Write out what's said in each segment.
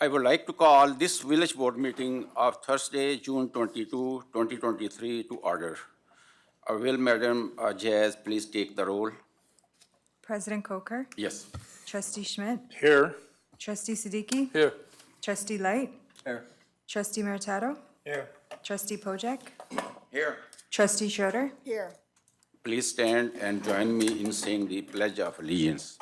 I would like to call this village board meeting of Thursday, June 22, 2023 to order. Will Madam Jazz please take the roll? President Coker, Yes. Trustee Schmidt, Here. Trustee Siddiqui, Here. Trustee Light, Here. Trustee Meritato, Here. Trustee Pojek, Here. Trustee Schroeder. Here. Please stand and join me in saying the Pledge of Allegiance.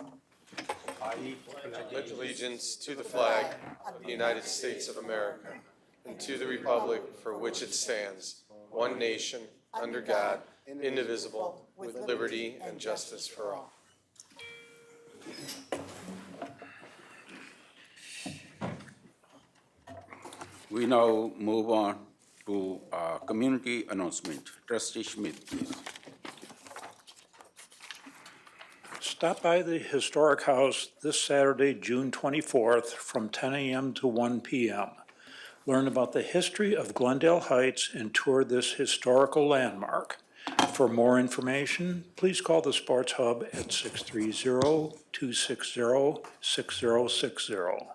Pledge allegiance to the flag of the United States of America and to the republic for which it stands, one nation, under God, indivisible, with liberty and justice for all. We now move on to community announcement. Trustee Schmidt, please. Stop by the Historic House this Saturday, June 24th, from 10 a.m. to 1 p.m. Learn about the history of Glendale Heights and tour this historical landmark. For more information, please call the Sports Hub at 630-260-6060.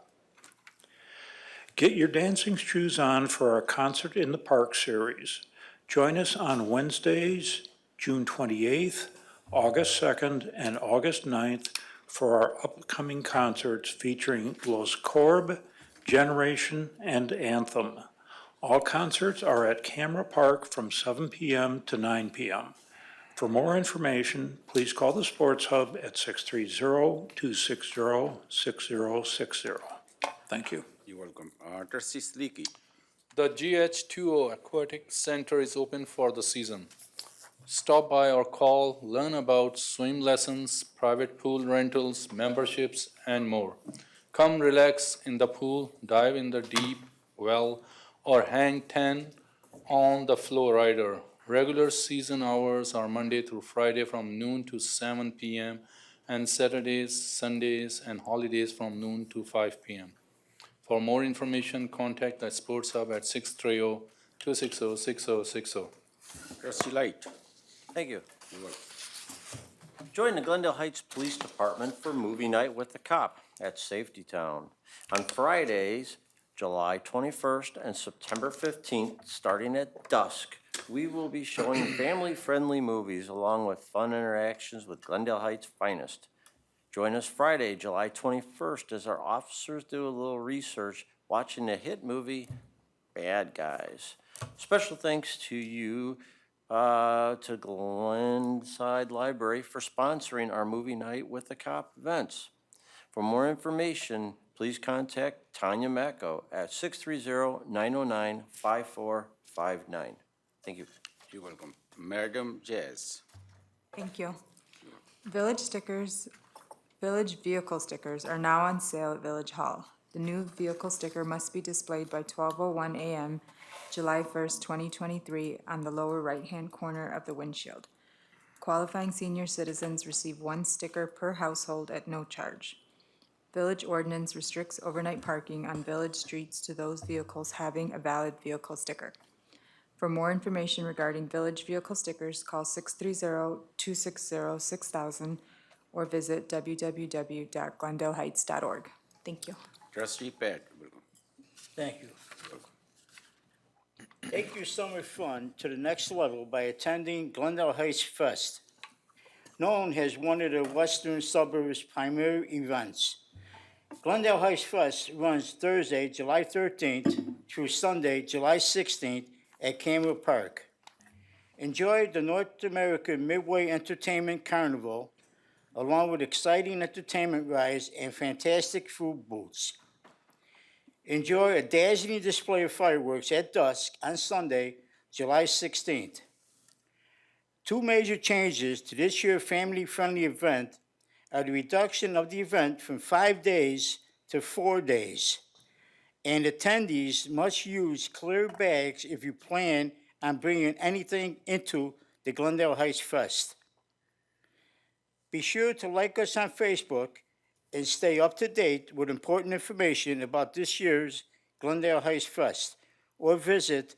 Get your dancing shoes on for our Concert in the Park series. Join us on Wednesdays, June 28th, August 2nd, and August 9th for our upcoming concerts featuring Los Corb, Generation, and Anthem. All concerts are at Camera Park from 7 p.m. to 9 p.m. For more information, please call the Sports Hub at 630-260-6060. Thank you. You're welcome. Trustee Siddiqui. The GH2O Aquatic Center is open for the season. Stop by or call, learn about swim lessons, private pool rentals, memberships, and more. Come relax in the pool, dive in the deep well, or hang 10 on the flow rider. Regular season hours are Monday through Friday from noon to 7 p.m. and Saturdays, Sundays, and holidays from noon to 5 p.m. For more information, contact the Sports Hub at 630-260-6060. Trustee Light. Thank you. Join the Glendale Heights Police Department for Movie Night with the Cop at Safety Town. On Fridays, July 21st and September 15th, starting at dusk, we will be showing family-friendly movies along with fun interactions with Glendale Heights' finest. Join us Friday, July 21st, as our officers do a little research watching the hit movie Bad Guys. Special thanks to you, to Glenside Library for sponsoring our movie night with the Cop events. For more information, please contact Tanya Macco at 630-909-5459. Thank you. You're welcome. Madam Jazz. Thank you. Village vehicle stickers are now on sale at Village Hall. The new vehicle sticker must be displayed by 12:01 a.m., July 1st, 2023, on the lower right-hand corner of the windshield. Qualifying senior citizens receive one sticker per household at no charge. Village ordinance restricts overnight parking on village streets to those vehicles having a valid vehicle sticker. For more information regarding village vehicle stickers, call 630-260-6000 or visit www.glendaleheights.org. Thank you. Trustee Pat. Welcome. Thank you. Take your summer fun to the next level by attending Glendale Heights Fest, known as one of the western suburbs' primary events. Glendale Heights Fest runs Thursday, July 13th through Sunday, July 16th at Camera Park. Enjoy the North American Midway Entertainment Carnival, along with exciting entertainment rides and fantastic food booths. Enjoy a dazzling display of fireworks at dusk on Sunday, July 16th. Two major changes to this year's family-friendly event are the reduction of the event from 5 days to 4 days. And attendees must use clear bags if you plan on bringing anything into the Glendale Heights Fest. Be sure to like us on Facebook and stay up to date with important information about this year's Glendale Heights Fest, or visit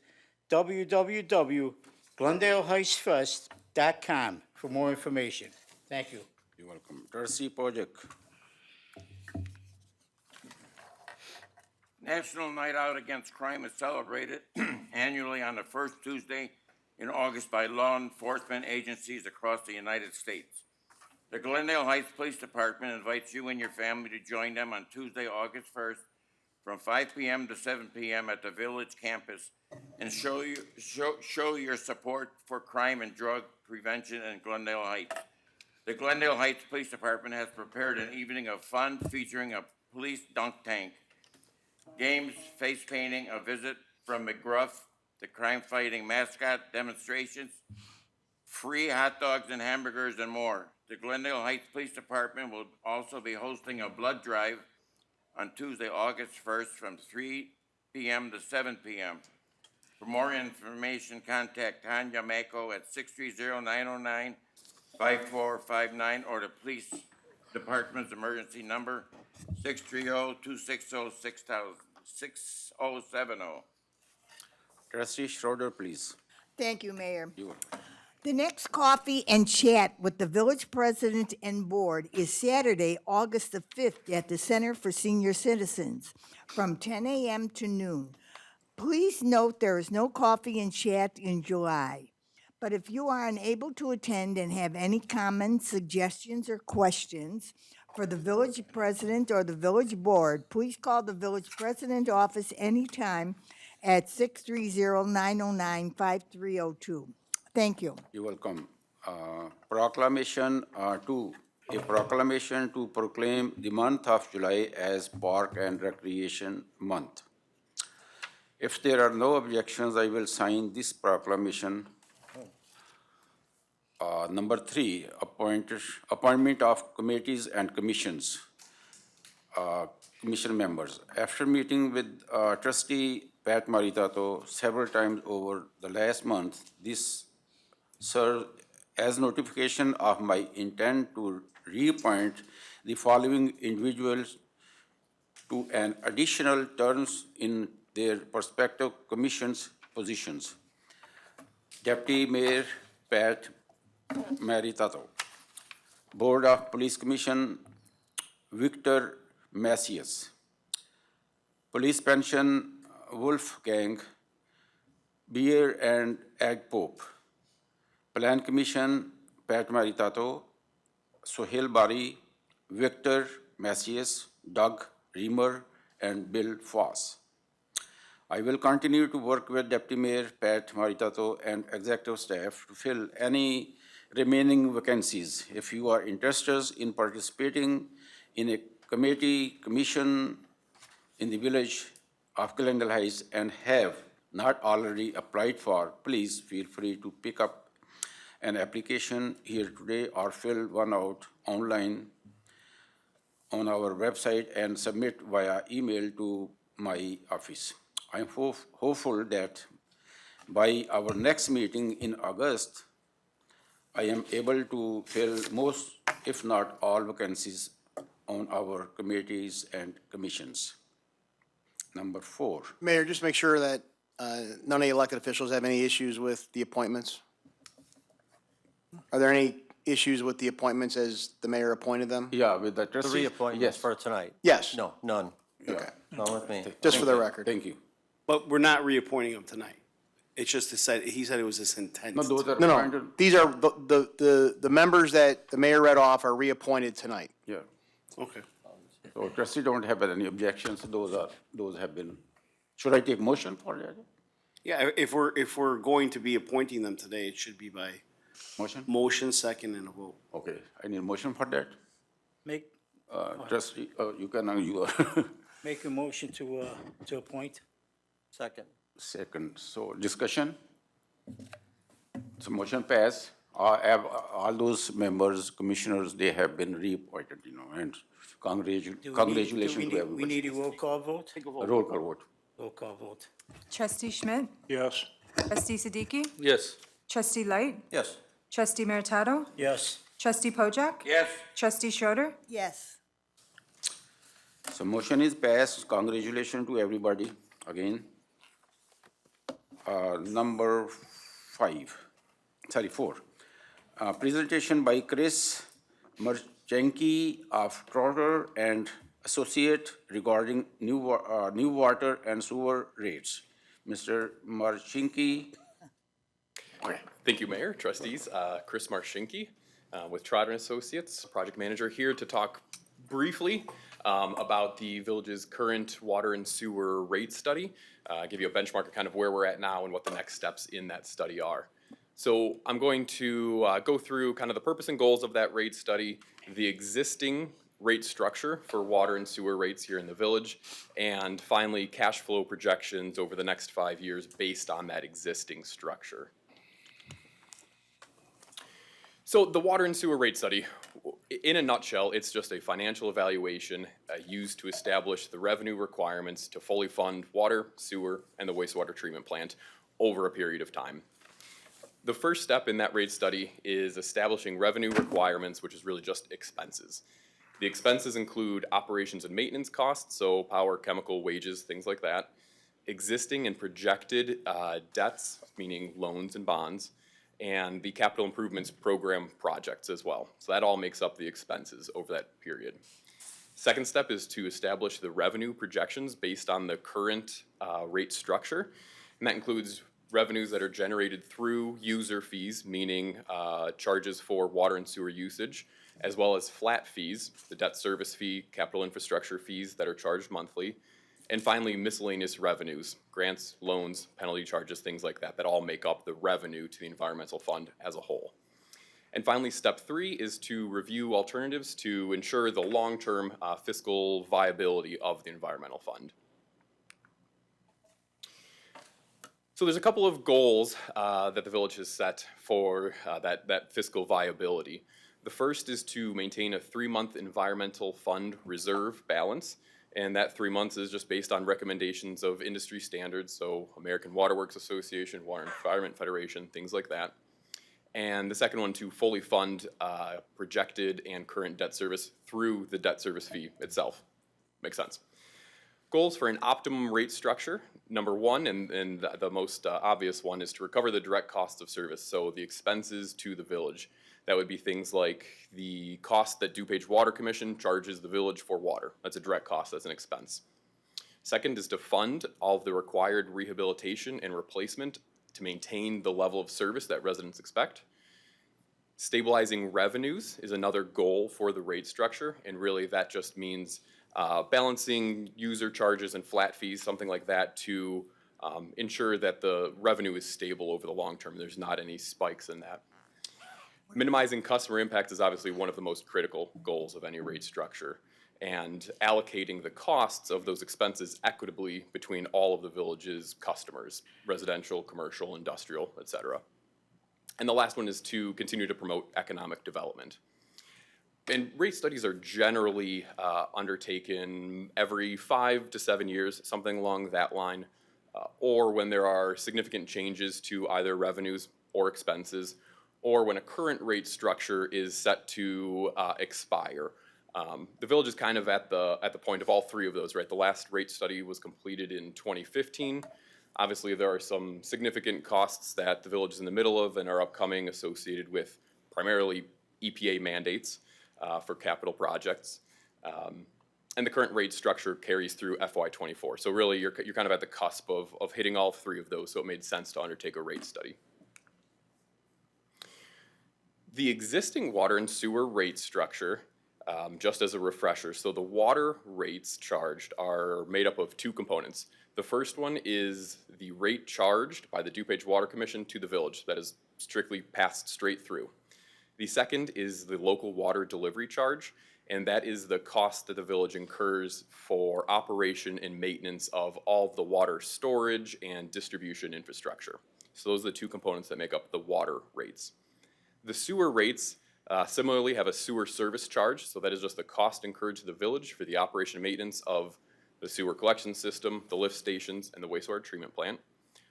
www.glendaleheightsfest.com for more information. Thank you. You're welcome. Trustee Pojek. National Night Out Against Crime is celebrated annually on the first Tuesday in August by law enforcement agencies across the United States. The Glendale Heights Police Department invites you and your family to join them on Tuesday, August 1st, from 5 p.m. to 7 p.m. at the Village campus, and show your support for crime and drug prevention in Glendale Heights. The Glendale Heights Police Department has prepared an evening of fun featuring a police dunk tank, games, face painting, a visit from McGruff, the crime-fighting mascot, demonstrations, free hot dogs and hamburgers, and more. The Glendale Heights Police Department will also be hosting a blood drive on Tuesday, August 1st from 3 p.m. to 7 p.m. For more information, contact Tanya Mako at 630-909-5459 or the Police Department's emergency number, 630-260-6070. Trustee Schroeder, please. Thank you, Mayor. You. The next coffee and chat with the village president and board is Saturday, August the 5th at the Center for Senior Citizens from 10 a.m. to noon. Please note there is no coffee and chat in July. But if you are unable to attend and have any comments, suggestions, or questions for the village president or the village board, please call the village president office anytime at 630-909-5302. Thank you. You're welcome. Proclamation 2, a proclamation to proclaim the month of July as Park and Recreation Month. If there are no objections, I will sign this proclamation. Number 3, appointment of committees and commissions. Commission members. After meeting with trustee Pat Maritato several times over the last month, this serves as notification of my intent to reappoint the following individuals to an additional terms in their respective commissions positions. Deputy Mayor Pat Maritato. Board of Police Commission Victor Macias. Police Pension Wolfgang Beer and Egg Pope. Plan Commission Pat Maritato, Sohail Bari, Victor Macias, Doug Reamer, and Bill Foss. I will continue to work with Deputy Mayor Pat Maritato and executive staff to fill any remaining vacancies. If you are interested in participating in a committee, commission in the village of Glendale Heights and have not already applied for, please feel free to pick up an application here today or fill one out online on our website and submit via email to my office. I'm hopeful that by our next meeting in August, I am able to fill most, if not all, vacancies on our committees and commissions. Number 4. Mayor, just make sure that none of the elected officials have any issues with the appointments. Are there any issues with the appointments as the mayor appointed them? Yeah, with the The trustee. reappointments Yes. for tonight? Yes. No, none. Okay, None with me. just for the record. Thank you. But we're not reappointing him tonight. It's just he said it was his intent. No, those are No, appointed. no, these are, the members that the mayor read off are reappointed tonight. Yeah. Okay. So trustee don't have any objections, those have been, should I take motion for that? Yeah, if we're going to be appointing them today, it should be by Motion? motion, second, and a vote. Okay, I need a motion for that. Make, Trustee, you can, you are make a motion to appoint. Second. second, so discussion? So motion pass, all those members, commissioners, they have been reappointed, and congratulations to We everybody. need a roll call vote? Roll call vote. Roll call vote. Trustee Schmidt? Yes. Trustee Siddiqui? Yes. Trustee Light? Yes. Trustee Meritato? Yes. Trustee Pojek? Yes. Trustee Schroeder? Yes. So motion is passed, congratulations to everybody again. Number 4. Presentation by Chris Merchenki of Trotter and Associate regarding new water and sewer rates. Mr. Marchinki. Thank you, Mayor, trustees. Chris Marshinki with Trotter and Associates, project manager, here to talk briefly about the village's current water and sewer rate study, give you a benchmark of kind of where we're at now and what the next steps in that study are. So I'm going to go through kind of the purpose and goals of that rate study, the existing rate structure for water and sewer rates here in the village, and finally cash flow projections over the next 5 years based on that existing structure. So the water and sewer rate study, in a nutshell, it's just a financial evaluation used to establish the revenue requirements to fully fund water, sewer, and the wastewater treatment plant over a period of time. The first step in that rate study is establishing revenue requirements, which is really just expenses. The expenses include operations and maintenance costs, so power, chemical, wages, things like that, existing and projected debts, meaning loans and bonds, and the capital improvements program projects as well. So that all makes up the expenses over that period. Second step is to establish the revenue projections based on the current rate structure, and that includes revenues that are generated through user fees, meaning charges for water and sewer usage, as well as flat fees, the debt service fee, capital infrastructure fees that are charged monthly, and finally miscellaneous revenues, grants, loans, penalty charges, things like that, that all make up the revenue to the environmental fund as a whole. And finally, step 3 is to review alternatives to ensure the long-term fiscal viability of the environmental fund. So there's a couple of goals that the village has set for that fiscal viability. The first is to maintain a 3-month environmental fund reserve balance, and that 3 months is just based on recommendations of industry standards, so American Water Works Association, Water Environment Federation, things like that. And the second one, to fully fund projected and current debt service through the debt service fee itself. Makes sense. Goals for an optimum rate structure. Number one, and the most obvious one, is to recover the direct cost of service, so the expenses to the village. That would be things like the cost that DuPage Water Commission charges the village for water. That's a direct cost, that's an expense. Second is to fund all of the required rehabilitation and replacement to maintain the level of service that residents expect. Stabilizing revenues is another goal for the rate structure, and really that just means balancing user charges and flat fees, something like that, to ensure that the revenue is stable over the long term. There's not any spikes in that. Minimizing customer impact is obviously one of the most critical goals of any rate structure, and allocating the costs of those expenses equitably between all of the village's customers, residential, commercial, industrial, et cetera. And the last one is to continue to promote economic development. And rate studies are generally undertaken every 5 to 7 years, something along that line, or when there are significant changes to either revenues or expenses, or when a current rate structure is set to expire. The village is kind of at the point of all three of those, right? The last rate study was completed in 2015. Obviously, there are some significant costs that the village is in the middle of and are upcoming, associated with primarily EPA mandates for capital projects. And the current rate structure carries through FY24. So really, you're kind of at the cusp of hitting all three of those, so it made sense to undertake a rate study. The existing water and sewer rate structure, just as a refresher, so the water rates charged are made up of two components. The first one is the rate charged by the DuPage Water Commission to the village, that is strictly passed straight through. The second is the local water delivery charge, and that is the cost that the village incurs for operation and maintenance of all of the water storage and distribution infrastructure. So those are the two components that make up the water rates. The sewer rates similarly have a sewer service charge, so that is just the cost incurred to the village for the operation and maintenance of the sewer collection system, the lift stations, and the wastewater treatment plant.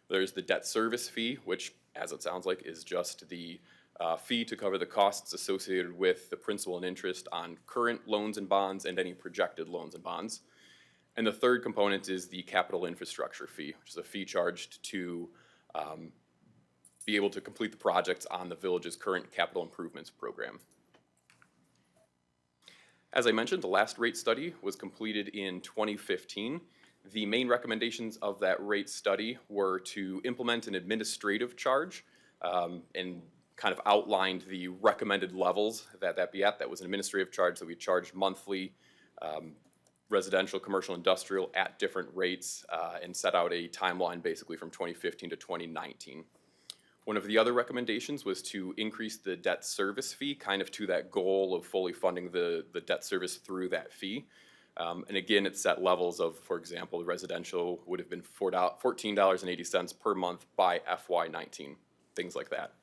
There's the debt service fee, which, as it sounds like, is just the fee to cover the costs associated with the principal and interest on current loans and bonds and any projected loans and bonds. And the third component is the capital infrastructure fee, which is a fee charged to be able to complete the projects on the village's current capital improvements program. As I mentioned, the last rate study was completed in 2015. The main recommendations of that rate study were to implement an administrative charge and kind of outlined the recommended levels that be at. That was an administrative charge that we charged monthly, residential, commercial, industrial at different rates, and set out a timeline basically from 2015 to 2019. One of the other recommendations was to increase the debt service fee, kind of to that goal of fully funding the debt service through that fee. And again, it set levels of, for example, residential would have been $14.80 per month by FY19, things like that.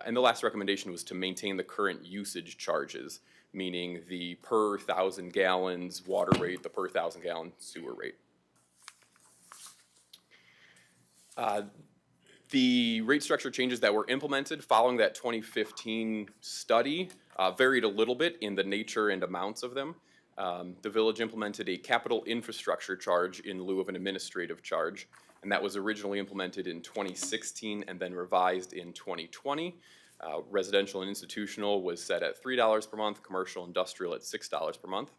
And the last recommendation was to maintain the current usage charges, meaning the per 1,000 gallons water rate, the per 1,000 gallon sewer rate. The rate structure changes that were implemented following that 2015 study varied a little bit in the nature and amounts of them. The village implemented a capital infrastructure charge in lieu of an administrative charge, and that was originally implemented in 2016 and then revised in 2020. Residential and institutional was set at $3 per month, commercial industrial at $6 per month.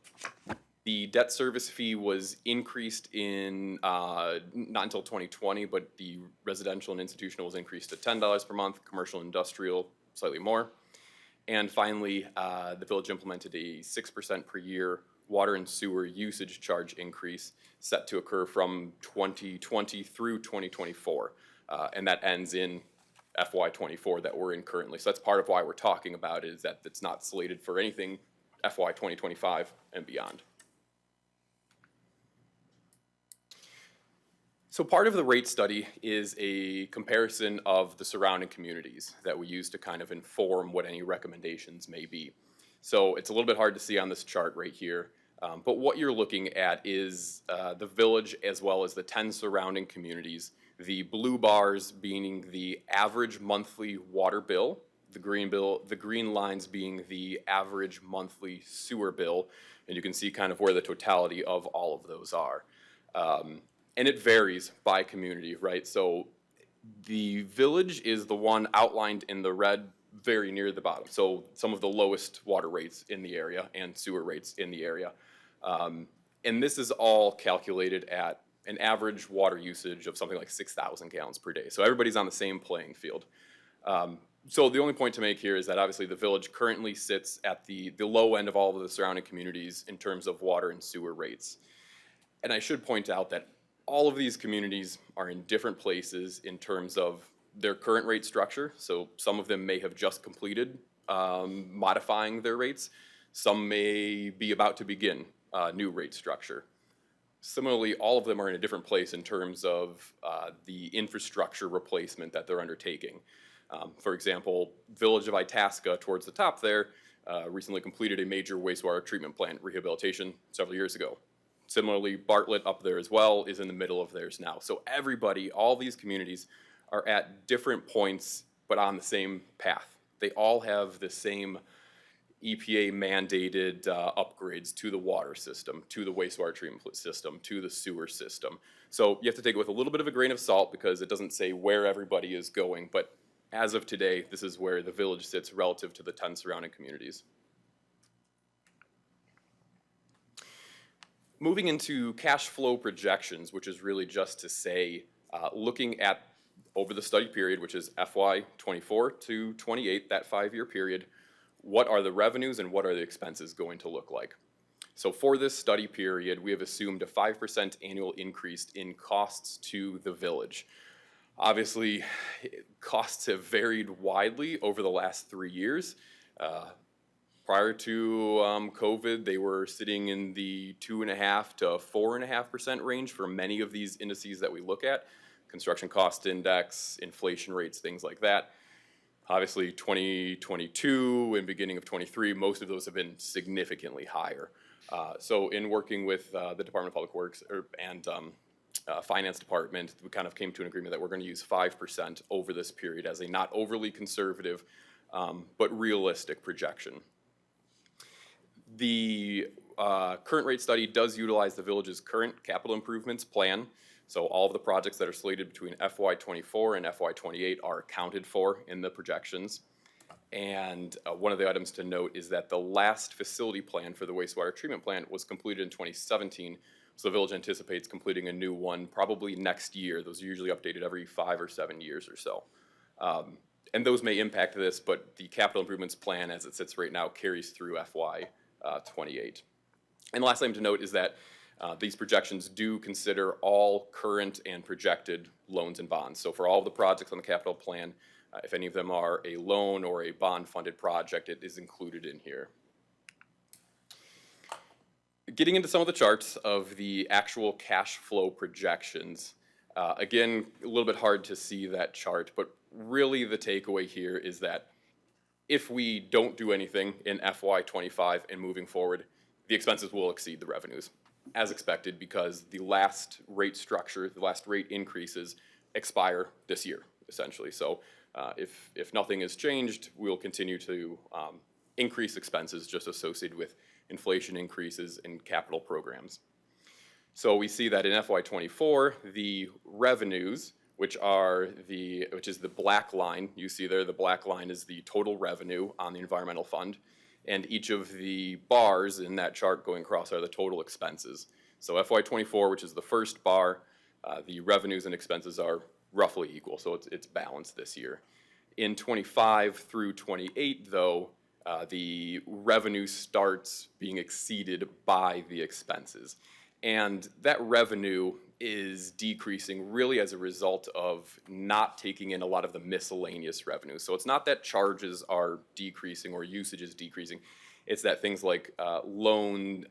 The debt service fee was increased in, not until 2020, but the residential and institutional was increased to $10 per month, commercial industrial slightly more. And finally, the village implemented a 6% per year water and sewer usage charge increase set to occur from 2020 through 2024. And that ends in FY24 that we're in currently. So that's part of why we're talking about it, is that it's not slated for anything FY 2025 and beyond. So part of the rate study is a comparison of the surrounding communities that we use to kind of inform what any recommendations may be. So it's a little bit hard to see on this chart right here, but what you're looking at is the village as well as the 10 surrounding communities, the blue bars being the average monthly water bill, the green lines being the average monthly sewer bill, and you can see kind of where the totality of all of those are. And it varies by community, right? So the village is the one outlined in the red very near the bottom. So some of the lowest water rates in the area and sewer rates in the area. And this is all calculated at an average water usage of something like 6,000 gallons per day. So everybody's on the same playing field. So the only point to make here is that obviously the village currently sits at the low end of all of the surrounding communities in terms of water and sewer rates. And I should point out that all of these communities are in different places in terms of their current rate structure. So some of them may have just completed modifying their rates. Some may be about to begin a new rate structure. Similarly, all of them are in a different place in terms of the infrastructure replacement that they're undertaking. For example, Village of Itasca towards the top there recently completed a major wastewater treatment plant rehabilitation several years ago. Similarly, Bartlett up there as well is in the middle of theirs now. So everybody, all these communities are at different points, but on the same path. They all have the same EPA mandated upgrades to the water system, to the wastewater treatment system, to the sewer system. So you have to take it with a little bit of a grain of salt because it doesn't say where everybody is going, but as of today, this is where the village sits relative to the 10 surrounding communities. Moving into cash flow projections, which is really just to say, looking at over the study period, which is FY 24 to 28, that 5-year period, what are the revenues and what are the expenses going to look like? So for this study period, we have assumed a 5% annual increase in costs to the village. Obviously, costs have varied widely over the last 3 years. Prior to COVID, they were sitting in the 2.5% to 4.5% range for many of these indices that we look at. Construction cost index, inflation rates, things like that. Obviously, 2022 and beginning of 23, most of those have been significantly higher. So in working with the Department of Public Works and Finance Department, we kind of came to an agreement that we're going to use 5% over this period as a not overly conservative, but realistic projection. The current rate study does utilize the village's current capital improvements plan. So all of the projects that are slated between FY24 and FY28 are accounted for in the projections. And one of the items to note is that the last facility plan for the wastewater treatment plant was completed in 2017. So the village anticipates completing a new one probably next year. Those are usually updated every 5 or 7 years or so. And those may impact this, but the capital improvements plan as it sits right now carries through FY '28. And the last item to note is that these projections do consider all current and projected loans and bonds. So for all of the projects on the capital plan, if any of them are a loan or a bond-funded project, it is included in here. Getting into some of the charts of the actual cash flow projections, again, a little bit hard to see that chart, but really the takeaway here is that if we don't do anything in FY '25 and moving forward, the expenses will exceed the revenues, as expected, because the last rate structure, the last rate increases expire this year, essentially. So if nothing has changed, we'll continue to increase expenses just associated with inflation increases in capital programs. So we see that in FY '24, the revenues, which is the black line, you see there, the black line is the total revenue on the environmental fund, and each of the bars in that chart going across are the total expenses. So FY '24, which is the first bar, the revenues and expenses are roughly equal, so it's balanced this year. In '25 through '28, though, the revenue starts being exceeded by the expenses. And that revenue is decreasing really as a result of not taking in a lot of the miscellaneous revenue. So it's not that charges are decreasing or usage is decreasing. It's that things like loans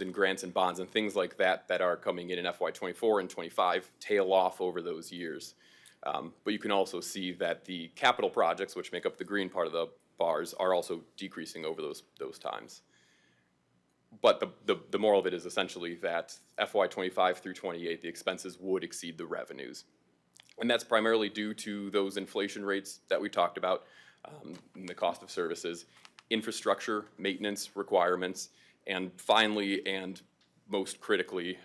and grants and bonds and things like that that are coming in FY '24 and '25 tail off over those years. But you can also see that the capital projects, which make up the green part of the bars, are also decreasing over those times. But the moral of it is essentially that FY '25 through '28, the expenses would exceed the revenues. And that's primarily due to those inflation rates that we talked about, and the cost of services, infrastructure, maintenance requirements, and finally, and most critically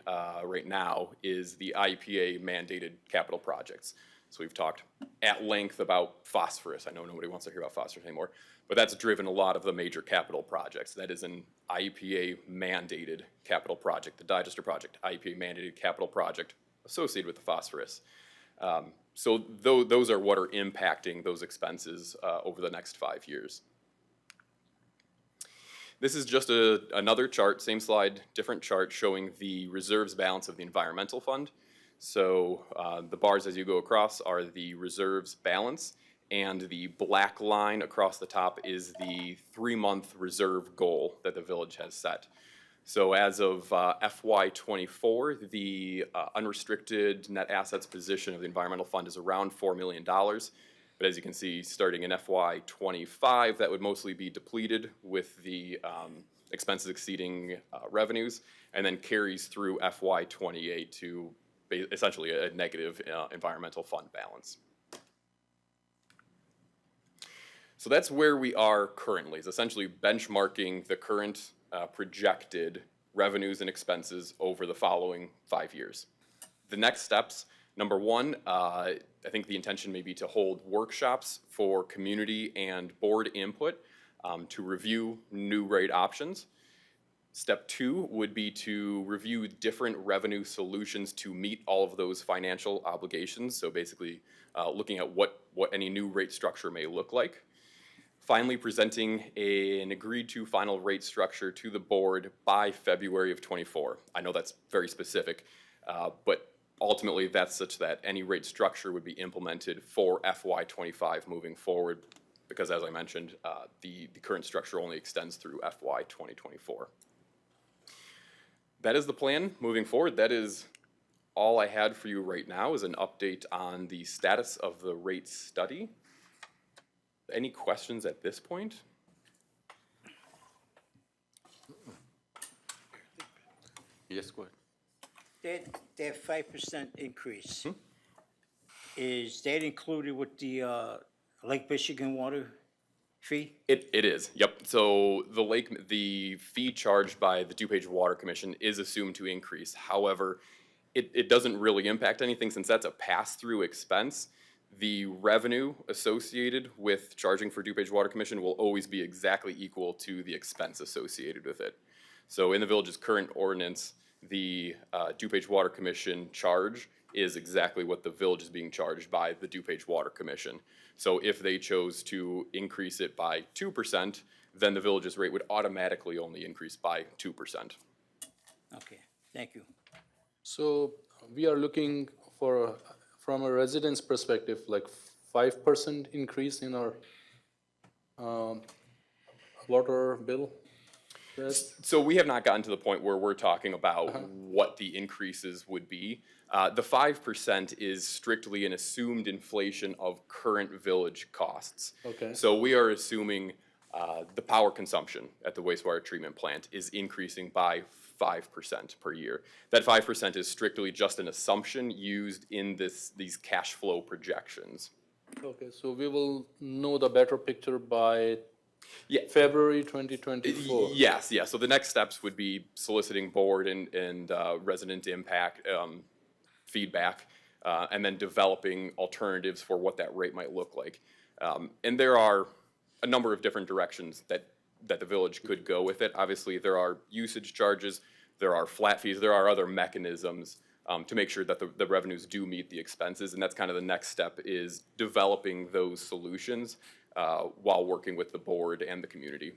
right now, is the IEPA mandated capital projects. So we've talked at length about phosphorus. I know nobody wants to hear about phosphorus anymore, but that's driven a lot of the major capital projects. That is an IEPA mandated capital project, the digester project, IEPA mandated capital project associated with the phosphorus. So those are what are impacting those expenses over the next 5 years. This is just another chart, same slide, different chart, showing the reserves balance of the environmental fund. So the bars as you go across are the reserves balance, and the black line across the top is the 3-month reserve goal that the village has set. So as of FY '24, the unrestricted net assets position of the environmental fund is around $4 million. But as you can see, starting in FY '25, that would mostly be depleted with the expenses exceeding revenues, and then carries through FY '28 to essentially a negative environmental fund balance. So that's where we are currently, is essentially benchmarking the current projected revenues and expenses over the following 5 years. The next steps, number one, I think the intention may be to hold workshops for community and board input to review new rate options. Step 2 would be to review different revenue solutions to meet all of those financial obligations. So basically looking at what any new rate structure may look like. Finally, presenting an agreed to final rate structure to the board by February of '24. I know that's very specific, but ultimately that's such that any rate structure would be implemented for FY '25 moving forward, because as I mentioned, the current structure only extends through FY 2024. That is the plan moving forward. That is all I had for you right now, is an update on the status of the rate study. Any questions at this point? Yes, go ahead. That 5% increase, is that included with the Lake Michigan water fee? It is, yep. So the fee charged by the DuPage Water Commission is assumed to increase. However, it doesn't really impact anything since that's a pass-through expense. the revenue associated with charging for DuPage Water Commission will always be exactly equal to the expense associated with it. So in the village's current ordinance, the DuPage Water Commission charge is exactly what the village is being charged by the DuPage Water Commission. So if they chose to increase it by 2%, then the village's rate would automatically only increase by 2%. Okay, thank you. So we are looking for, from a resident's perspective, like 5% increase in our water bill? Yes. So we have not gotten to the point where we're talking about what the increases would be. The 5% is strictly an assumed inflation of current village costs. Okay. So we are assuming the power consumption at the wastewater treatment plant is increasing by 5% per year. That 5% is strictly just an assumption used in these cash flow projections. Okay, so we will know the better picture by Yeah. February 2024? Yes, yes. So the next steps would be soliciting board and resident impact feedback, and then developing alternatives for what that rate might look like. And there are a number of different directions that the village could go with it. Obviously, there are usage charges, there are flat fees, there are other mechanisms to make sure that the revenues do meet the expenses. And that's kind of the next step, is developing those solutions while working with the board and the community.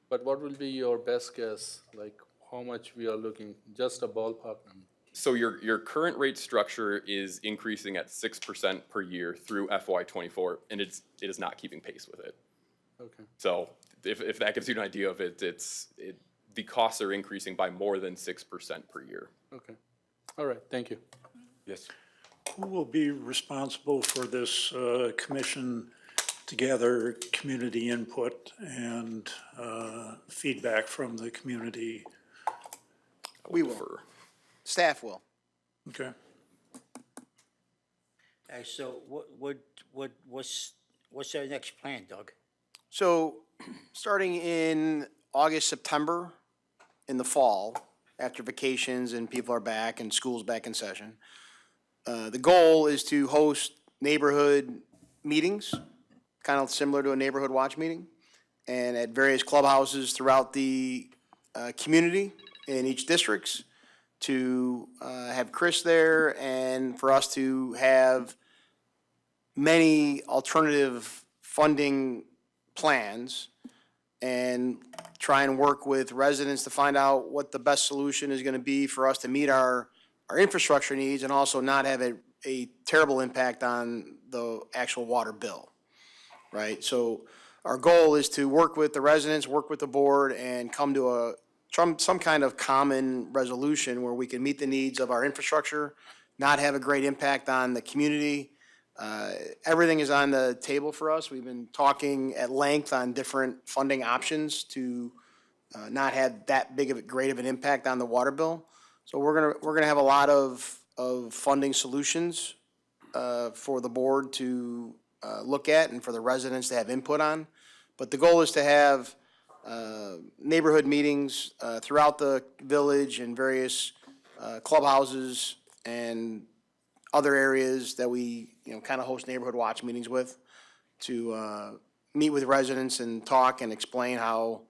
But what will be your best guess, like how much we are looking, just a ballpark number? So your current rate structure is increasing at 6% per year through FY '24, and it is not keeping pace with it. Okay. So if that gives you an idea of it, the costs are increasing by more than 6% per year. Okay. All right, thank you. Yes. Who will be responsible for this commission to gather community input and feedback from the community? We will. Defer. Staff will. Okay. So what's our next plan, Doug? So, starting in August, September, in the fall, after vacations and people are back and school's back in session, the goal is to host neighborhood meetings, kind of similar to a neighborhood watch meeting, and at various clubhouses throughout the community in each districts, to have Chris there and for us to have many alternative funding plans and try and work with residents to find out what the best solution is gonna be for us to meet our infrastructure needs and also not have a terrible impact on the actual water bill, right? So our goal is to work with the residents, work with the board, and come to some kind of common resolution where we can meet the needs of our infrastructure, not have a great impact on the community. Everything is on the table for us. We've been talking at length on different funding options to not have that great of an impact on the water bill. So we're gonna have a lot of funding solutions for the board to look at and for the residents to have input on. But the goal is to have neighborhood meetings throughout the village and various clubhouses and other areas that we, kind of host neighborhood watch meetings with, to meet with residents and talk and explain how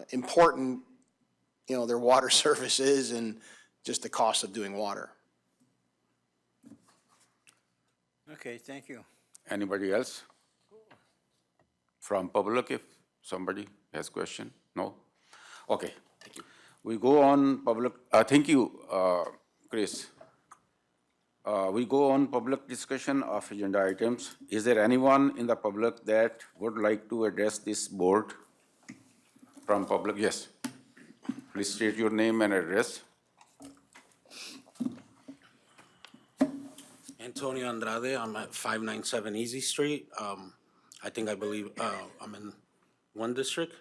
important, their water service is and just the cost of doing water. Okay, thank you. Anybody else? From public, if somebody has question? No? Okay. Thank you. We go on public, thank you, Chris. We go on public discussion of agenda items. Is there anyone in the public that would like to address this board? From public, yes. Please state your name and address. Antonio Andrade, I'm at 597 Easy Street. I believe I'm in one district.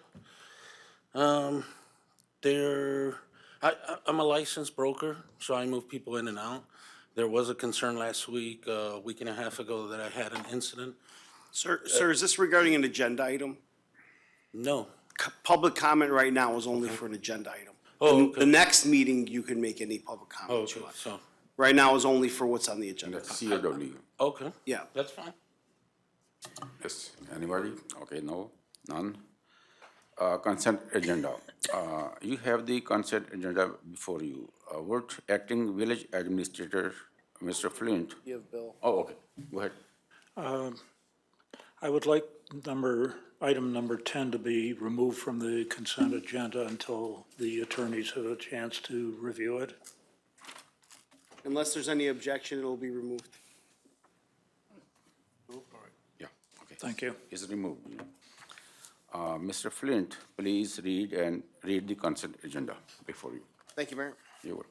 I'm a licensed broker, so I move people in and out. There was a concern last week, a week and a half ago, that I had an incident. Sir, is this regarding an agenda item? No. Public comment right now is only for an agenda item. Oh, The okay. next meeting, you can make any public Oh, comment you okay, like. so, Right now is only for what's on the agenda. That's COW. Okay, Yeah. that's fine. Yes, anybody? Okay, no, none. Consent agenda. You have the consent agenda before you. Would acting village administrator, Mr. Flint? You have Bill. Oh, okay, go ahead. I would like item number 10 to be removed from the consent agenda until the attorneys have a chance to review it. Unless there's any objection, it'll be removed. Yeah, okay. Thank you. Is removed. Mr. Flint, please read the consent agenda before you. Thank you, Mayor. You will.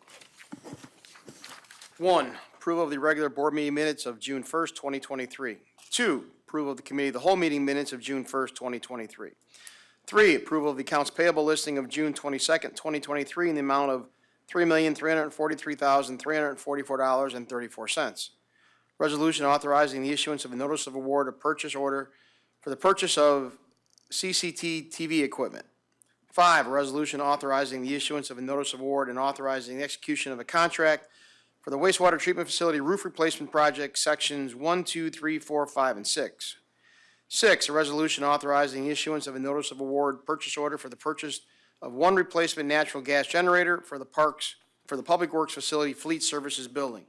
1, approval of the regular board meeting minutes of June 1st, 2023. 2, approval of the committee of the whole meeting minutes of June 1st, 2023. 3, approval of the accounts payable listing of June 22nd, 2023 in the amount of $3,343,344.34. Resolution authorizing the issuance of a notice of award of purchase order for the purchase of CCT TV equipment. 5, a resolution authorizing the issuance of a notice of award and authorizing the execution of a contract for the wastewater treatment facility roof replacement project, sections 1, 2, 3, 4, 5, and 6. 6, a resolution authorizing the issuance of a notice of award purchase order for the purchase of one replacement natural gas generator for the Public Works Facility Fleet Services Building.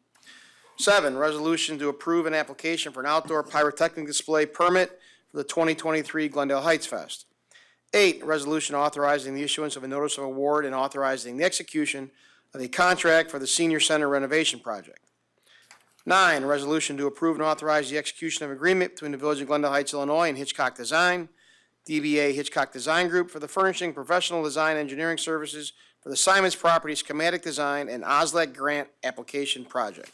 7, resolution to approve an application for an outdoor pyrotechnic display permit for the 2023 Glendale Heights Fest. 8, resolution authorizing the issuance of a notice of award and authorizing the execution of a contract for the senior center renovation project. 9, resolution to approve and authorize the execution of agreement between the Village of Glendale Heights, Illinois and Hitchcock Design, DBA Hitchcock Design Group for the furnishing professional design engineering services for the Simons Property schematic design and OSLEC grant application project.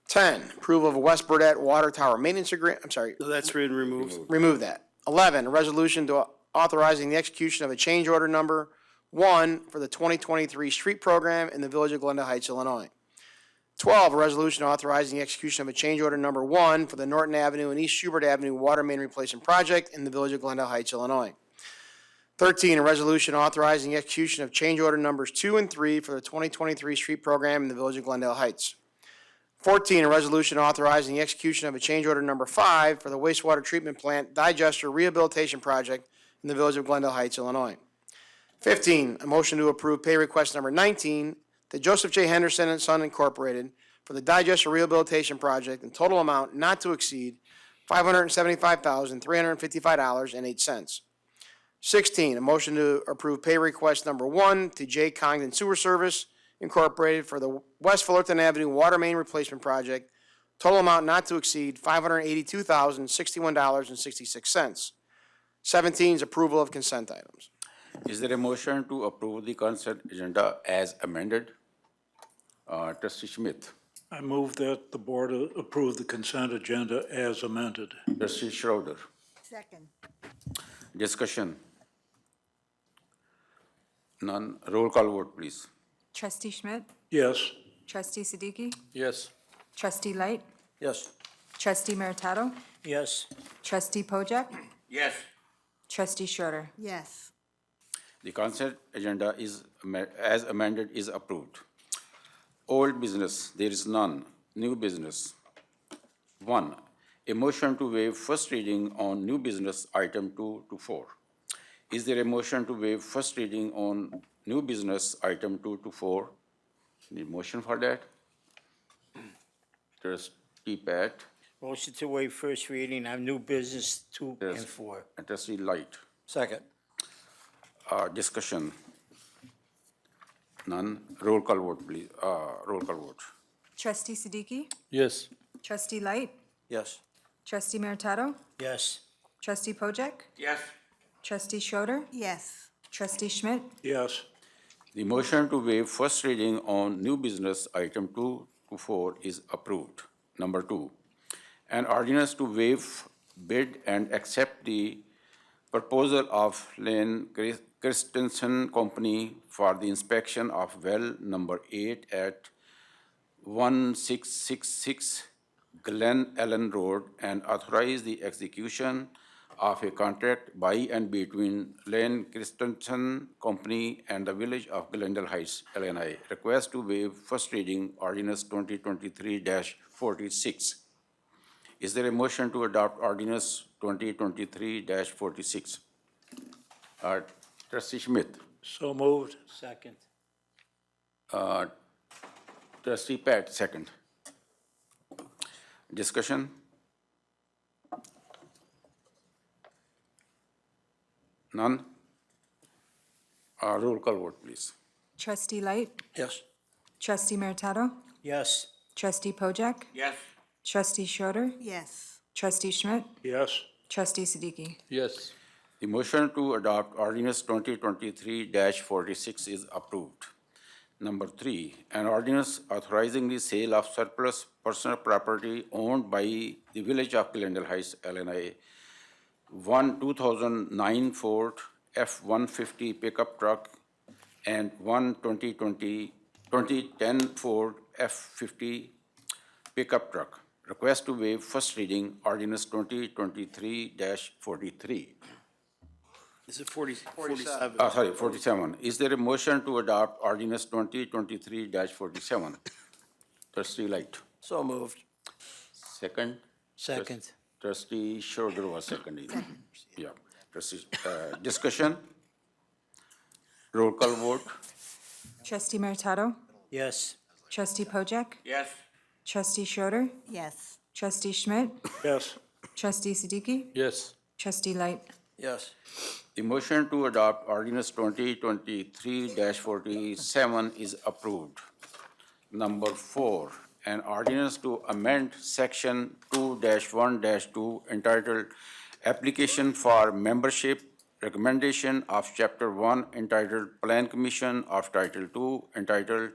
10, approval of a West Burdette Water Tower maintenance agreement, No, that's been removed. remove that. 11, a resolution to authorizing the execution of a change order number 1 for the 2023 street program in the Village of Glendale Heights, Illinois. 12, a resolution authorizing the execution of a change order number 1 for the Norton Avenue and East Schubert Avenue water main replacement project in the Village of Glendale Heights, Illinois. 13, a resolution authorizing the execution of change order numbers 2 and 3 for the 2023 street program in the Village of Glendale Heights. 14, a resolution authorizing the execution of a change order number 5 for the wastewater treatment plant digester rehabilitation project in the Village of Glendale Heights, Illinois. 15, a motion to approve pay request number 19 to Joseph J. Henderson and Son Incorporated for the digester rehabilitation project in total amount not to exceed $575,355.08. 16, a motion to approve pay request number 1 to J. Congdon Sewer Service Incorporated for the West Fullerton Avenue water main replacement project, total amount not to exceed $582,061.66. 17 is approval of consent items. Is there a motion to approve the consent agenda as amended? Trustee Schmidt, I move that the board approve the consent agenda as amended. Trustee Schroeder, Second. discussion. None. Roll call vote, please. Trustee Schmidt? Yes. Trustee Siddiqui? Yes. Trustee Light? Yes. Trustee Meritato? Yes. Trustee Pojek? Yes. Trustee Schroeder. Yes. The consent agenda is, as amended, is approved. Old business, there is none. New business. 1, a motion to waive first reading on new business item 2 to 4. Is there a motion to waive first reading on new business item 2 to 4? Need motion for that? Trustee Pat, Motion to waive first reading on new business 2 and Yes. 4. and Trustee Light. Second. Discussion. None. Roll call vote, please. Roll call vote. Trustee Siddiqui? Yes. Trustee Light? Yes. Trustee Meritato? Yes. Trustee Pojek? Yes. Trustee Schroeder. Yes. Trustee Schmidt? Yes. The motion to waive first reading on new business item 2 to 4 is approved. Number 2, an ordinance to waive bid and accept the proposal of Lane Christensen Company for the inspection of well number 8 at 1666 Glen Ellen Road and authorize the execution of a contract by and between Lane Christensen Company and the Village of Glendale Heights, LNI. Request to waive first reading ordinance 2023-46. Is there a motion to adopt ordinance 2023-46? Trustee Schmidt. So moved. Second. Trustee Pat, second. Discussion? None? Roll call vote, please. Trustee Light, Yes. Trustee Meritato, Yes. Trustee Pojek, Yes. Trustee Schroeder, Yes. Trustee Schmidt, Yes. Trustee Siddiqui. Yes. The motion to adopt ordinance 2023-46 is approved. Number 3, an ordinance authorizing the sale of surplus personal property owned by the Village of Glendale Heights, LNI, 2009 Ford F-150 pickup truck and 2010 Ford F-50 pickup truck. Request to waive first reading ordinance 2023-43. Is it 47? 47. Is there a motion to adopt ordinance 2023-47? Trustee Light. So moved. Second? Second. Trustee Schroeder was seconding. Yeah. Trustee, discussion? Roll call vote? Trustee Meritato, Yes. Trustee Pojek, Yes. Trustee Schroeder, Yes. Trustee Schmidt, Yes. Trustee Siddiqui, Yes. Trustee Light. Yes. The motion to adopt ordinance 2023-47 is approved. Number 4, an ordinance to amend section 2-1-2 entitled Application for Membership, Recommendation of Chapter 1 entitled Plan Commission of Title 2 entitled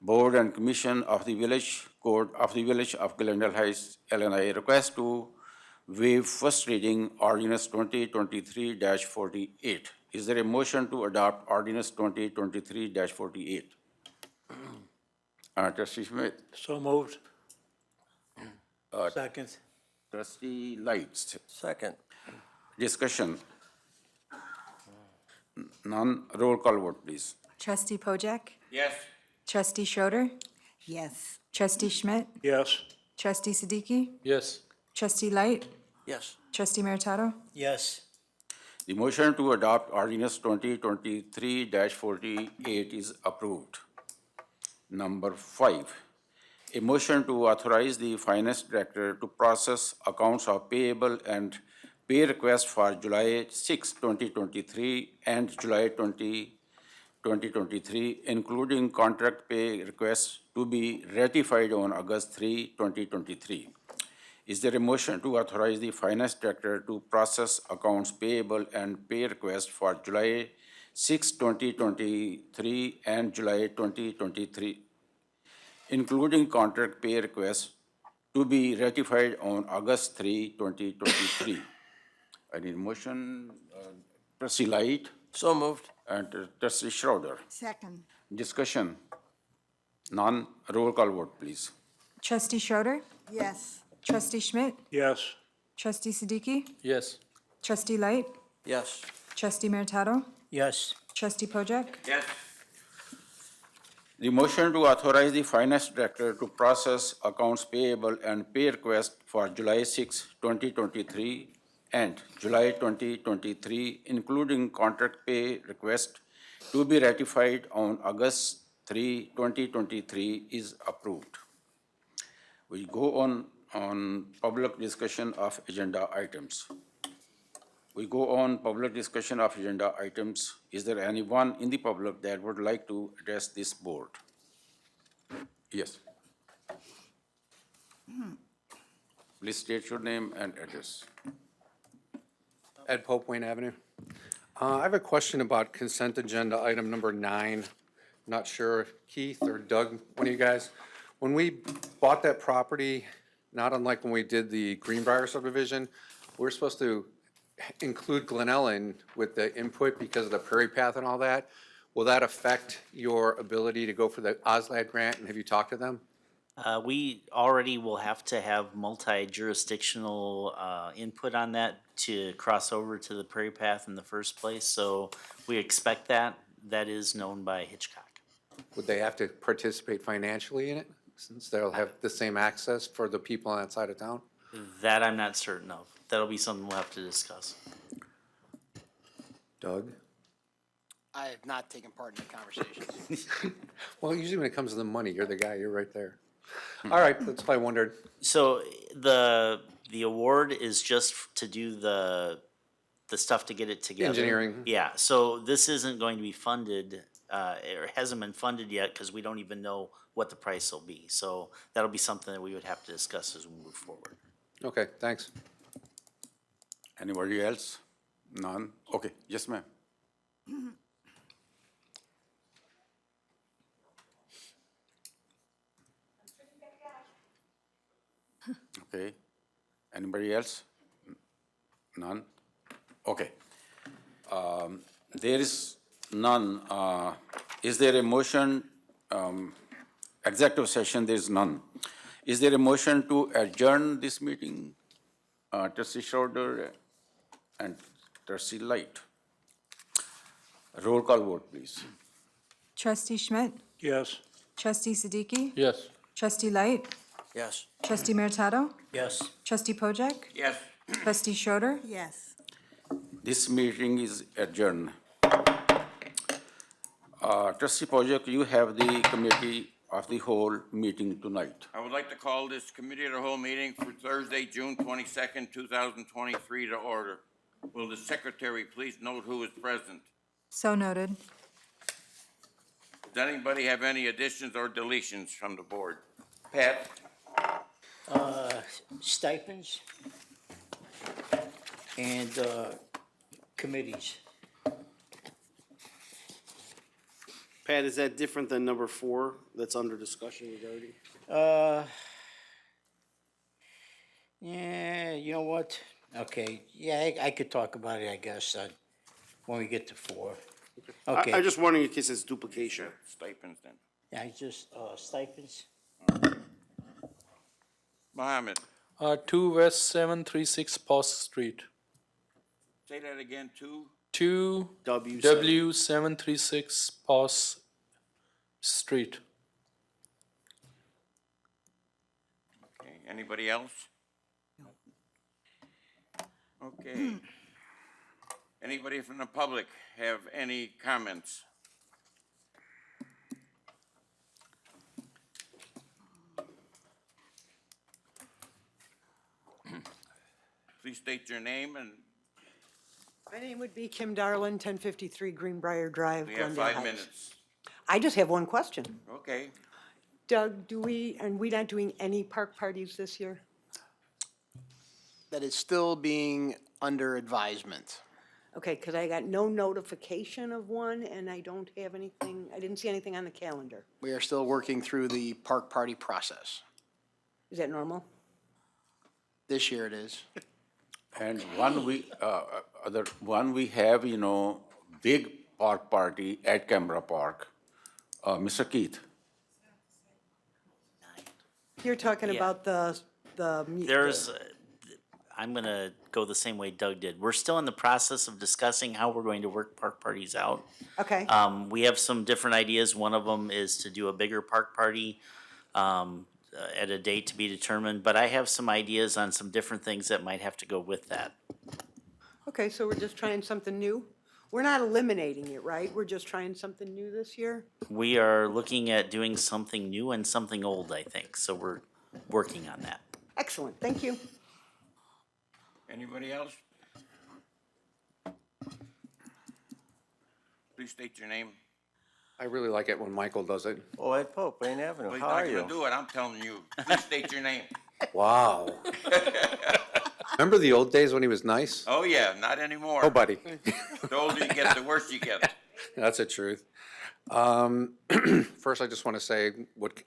Board and Commission of the Village Code of the Village of Glendale Heights, LNI. Request to waive first reading ordinance 2023-48. Is there a motion to adopt ordinance 2023-48? Trustee Smith. So moved. Second. Trustee Lights. Second. Discussion. None. Roll call vote, please. Trustee Pojek, Yes. Trustee Schroeder, Yes. Trustee Schmidt, Yes. Trustee Siddiqui, Yes. Trustee Light, Yes. Trustee Meritato. Yes. The motion to adopt ordinance 2023-48 is approved. Number 5, a motion to authorize the finance director to process accounts of payable and pay requests for July 6, 2023 and July 2023, including contract pay requests to be ratified on August 3, 2023. Is there a motion to authorize the finance director to process accounts payable and pay requests for July 6, 2023 and July 2023, including contract pay requests to be ratified on August 3, 2023? I need a motion. Trustee Light So moved. and Trustee Schroeder. Second. Discussion. None. Roll call vote, please. Trustee Schroeder, Yes. Trustee Schmidt, Yes. Trustee Siddiqui, Yes. Trustee Light, Yes. Trustee Meritato, Yes. Trustee Pojek, Yes. The motion to authorize the finance director to process accounts payable and pay requests for July 6, 2023 and July 2023, including contract pay request to be ratified on August 3, 2023 is approved. We go on public discussion of agenda items. We go on public discussion of agenda items. Is there anyone in the public that would like to address this board? Yes. Please state your name and address. Ed Pope, Wayne Avenue. I have a question about consent agenda item number 9. Not sure if Keith or Doug, one of you guys, when we bought that property, not unlike when we did the Greenbrier subdivision, we're supposed to include Glenellen with the input because of the prairie path and all that. Will that affect your ability to go for the OSLAD grant, and have you talked to them? We already will have to have multi-jurisdictional input on that to cross over to the Prairie Path in the first place, so we expect that. That is known by Hitchcock. Would they have to participate financially in it, since they'll have the same access for the people on that side of town? That I'm not certain of. That'll be something we'll have to discuss. Doug? I have not taken part in the conversations. Well, usually when it comes to the money, you're the guy, you're right there. All right, that's what I wondered. So the award is just to do the stuff to get it together. Engineering. Yeah, so this isn't going to be funded, or hasn't been funded yet, because we don't even know what the price will be. So that'll be something that we would have to discuss as we move forward. Okay, thanks. Anybody else? None? Okay, yes, ma'am. Okay. Anybody else? None? Okay. There is none. Is there a motion, executive session, there is none. Is there a motion to adjourn this meeting? Trustee Schroeder and Trustee Light. Roll call vote, please. Trustee Schmidt? Yes. Trustee Siddiqui? Yes. Trustee Light? Yes. Trustee Meritato? Yes. Trustee Pojek? Yes. Trustee Schroeder. Yes. This meeting is adjourned. Trustee Pojek, you have the committee of the whole meeting tonight. I would like to call this committee of the whole meeting for Thursday, June 22nd, 2023 to order. Will the secretary please note who is present? So noted. Does anybody have any additions or deletions from the board? Pat? Stipends and committees. Pat, is that different than number 4 that's under discussion already? Yeah, you know what? Okay, yeah, I could talk about it, I guess, when we get to 4. Okay. I'm just wondering in case it's duplication. Stipends then. Yeah, just stipends. Mohammed, 2 West 736 Post Street. say that again, too. 2 W. W 736 Post Street. Okay, anybody else? Okay. Anybody from the public have any comments? Please state your name and My name would be Kim Darlin, 1053 Greenbrier Drive, we have Glendale 5 Heights. minutes. I just have one question. Okay. Doug, are we not doing any park parties this year? That is still being under advisement. Okay, because I got no notification of one, and I don't have anything, I didn't see anything on the calendar. We are still working through the park party process. Is that normal? This year it is. And one we have, big park party at Canberra Park. Mr. Keith. You're talking Yeah. about the. There's, I'm gonna go the same way Doug did. We're still in the process of discussing how we're going to work park parties out. Okay, We have some different ideas. One of them is to do a bigger park party at a date to be determined, but I have some ideas on some different things that might have to go with that. okay, so we're just trying something new? We're not eliminating it, right? We're just trying something new this year? We are looking at doing something new and something old, I think, so we're working on that. Excellent, thank you. Anybody else? Please state your name. I really like it when Michael does it. Oh, Ed Pope, Wayne Avenue. Well, he's How not are gonna you? do it, I'm telling you. Please state your name. Wow. Remember the old days when he was nice? Oh, yeah, not anymore. Oh, buddy. The older you get, the worse you get. That's the truth. First, I just want to say,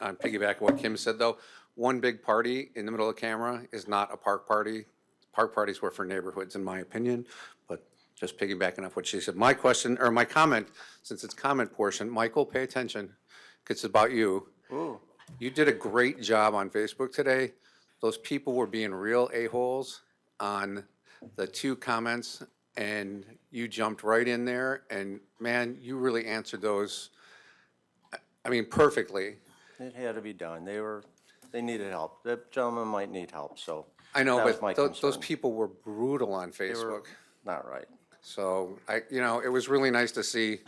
on piggyback what Kim said, though, one big party in the middle of the camera is not a park party. Park parties were for neighborhoods, in my opinion, but just piggybacking off what she said. My question, or my comment, since it's comment portion, Michael, pay attention, 'cause it's about you. Ooh. You did a great job on Facebook today. Those people were being real a-holes on the 2 comments, and you jumped right in there, and man, you really answered those, I mean, perfectly. It had to be done. They needed help. The gentleman might need help, so. I know, that was my but those concern. people were brutal on They were Facebook. not right. So it was really nice to see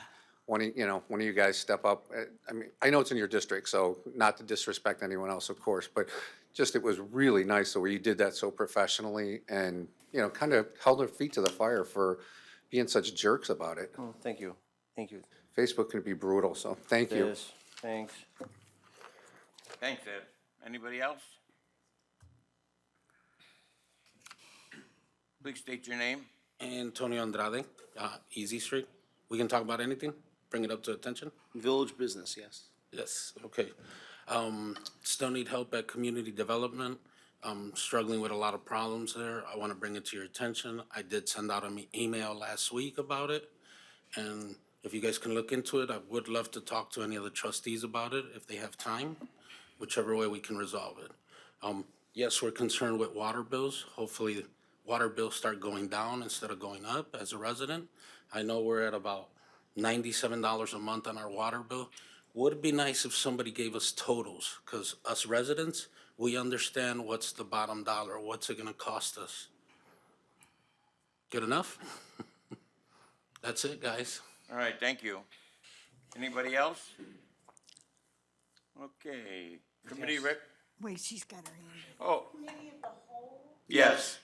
one of you guys step up. I mean, I know it's in your district, so not to disrespect anyone else, of course, but just it was really nice the way you did that so professionally and, kind of held their feet to the fire for being such jerks about it. Oh, thank you. Thank you. Facebook can be brutal, so thank you. Yes, thanks. Thanks, Ed. Anybody else? Please state your name. Antonio Andrade, Easy Street. We can talk about anything? Bring it up to attention? Village business, yes. Yes, okay. Still need help at community development. I'm struggling with a lot of problems there. I want to bring it to your attention. I did send out an email last week about it. And if you guys can look into it, I would love to talk to any of the trustees about it if they have time, whichever way we can resolve it. Yes, we're concerned with water bills. Hopefully, water bills start going down instead of going up as a resident. I know we're at about $97 a month on our water bill. Would it be nice if somebody gave us totals? Because us residents, we understand what's the bottom dollar, what's it gonna cost us. Good enough? That's it, guys. All right, thank you. Anybody else? Okay, committee rep, Wait, she's got her hand up. oh. Yes.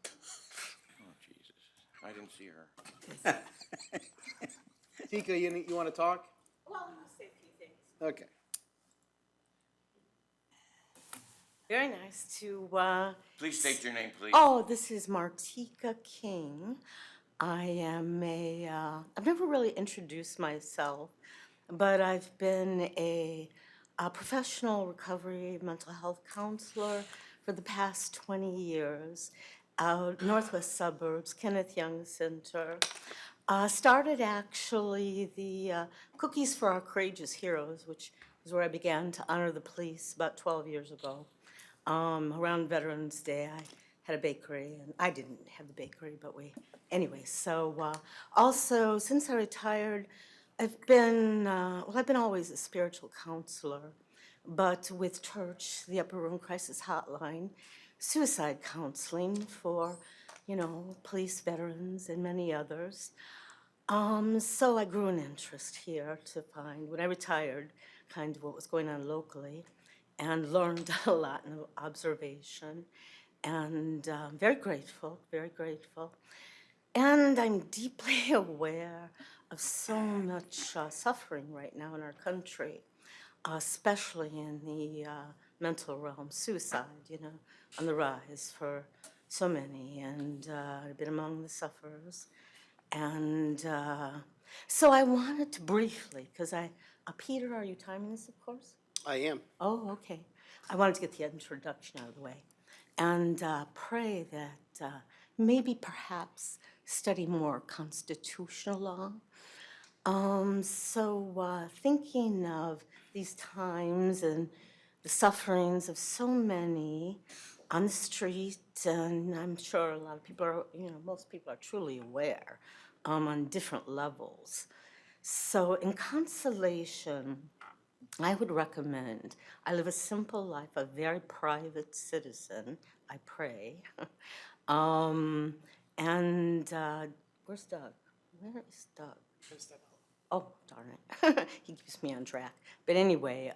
Oh, Jesus, I didn't see her. Tika, you want to talk? Well, I'll say a few things. Okay. Very nice to, Please state your name, please. oh, this is Martika King. I am I've never really introduced myself, but I've been a professional recovery mental health counselor for the past 20 years out northwest suburbs, Kenneth Young Center. Started actually the Cookies for Our Courageous Heroes, which is where I began to honor the police about 12 years ago. Around Veterans Day, I had a bakery, and I didn't have the bakery, but anyway, so also, since I retired, I've been always a spiritual counselor, but with church, the Upper Room Crisis Hotline, suicide counseling for, police veterans and many others. So I grew an interest here to find, when I retired, kind of what was going on locally, and learned a lot in observation, and very grateful, very grateful. And I'm deeply aware of so much suffering right now in our country, especially in the mental realm, suicide, on the rise for so many, and I've been among the sufferers. And so I wanted to briefly, because Peter, are you timing this, of course? I am. Oh, okay. I wanted to get the introduction out of the way and pray that maybe perhaps study more constitutional law. So thinking of these times and the sufferings of so many on the street, and I'm sure a lot of people are, most people are truly aware on different levels. So in consolation, I would recommend, I live a simple life, a very private citizen, I pray. And where's Doug? Where is Doug? Oh, darn it. He keeps me on track. But anyway,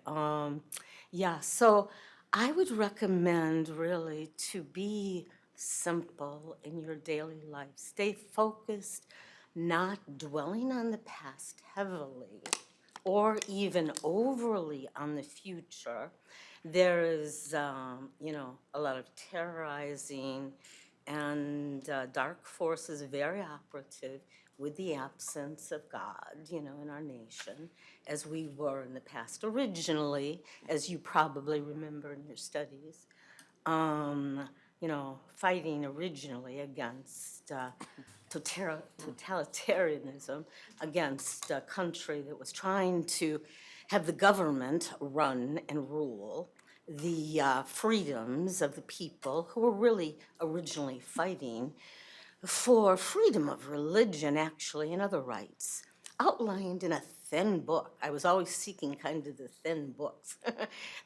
yeah, so I would recommend really to be simple in your daily life. Stay focused, not dwelling on the past heavily or even overly on the future. There is, a lot of terrorizing and dark forces very operative with the absence of God, in our nation, as we were in the past. Originally, as you probably remember in your studies, fighting originally against totalitarianism, against a country that was trying to have the government run and rule the freedoms of the people who were really originally fighting for freedom of religion, actually, and other rights, outlined in a thin book. I was always seeking kind of the thin books,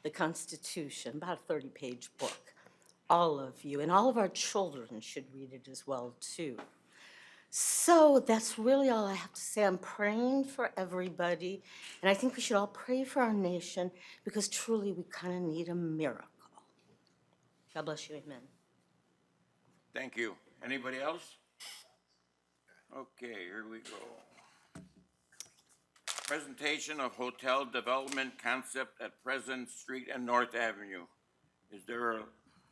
the Constitution, about a 30-page book. All of you and all of our children should read it as well, too. So that's really all I have to say. I'm praying for everybody, and I think we should all pray for our nation because truly we kind of need a miracle. God bless you, amen. Thank you. Anybody else? Okay, here we go. Presentation of hotel development concept at President Street and North Avenue. Is there a,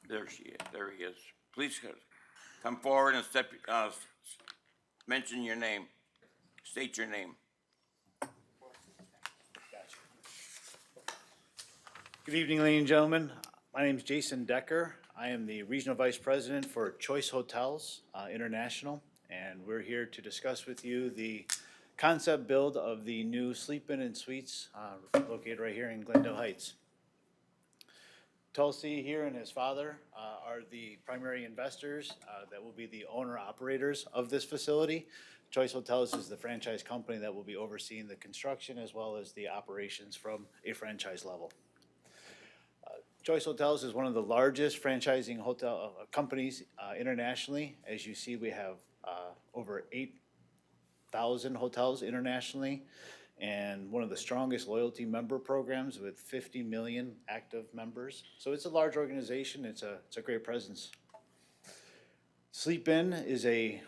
there he is. Please come forward and mention your name. State your name. Good evening, ladies and gentlemen. My name is Jason Decker. I am the Regional Vice President for Choice Hotels International, and we're here to discuss with you the concept build of the new Sleep-In and Suites located right here in Glendale Heights. Tulsi here and his father are the primary investors that will be the owner-operators of this facility. Choice Hotels is the franchise company that will be overseeing the construction as well as the operations from a franchise level. Choice Hotels is one of the largest franchising hotel companies internationally. As you see, we have over 8,000 hotels internationally and one of the strongest loyalty member programs with 50 million active members. So it's a large organization. It's a great presence. Sleep-In is a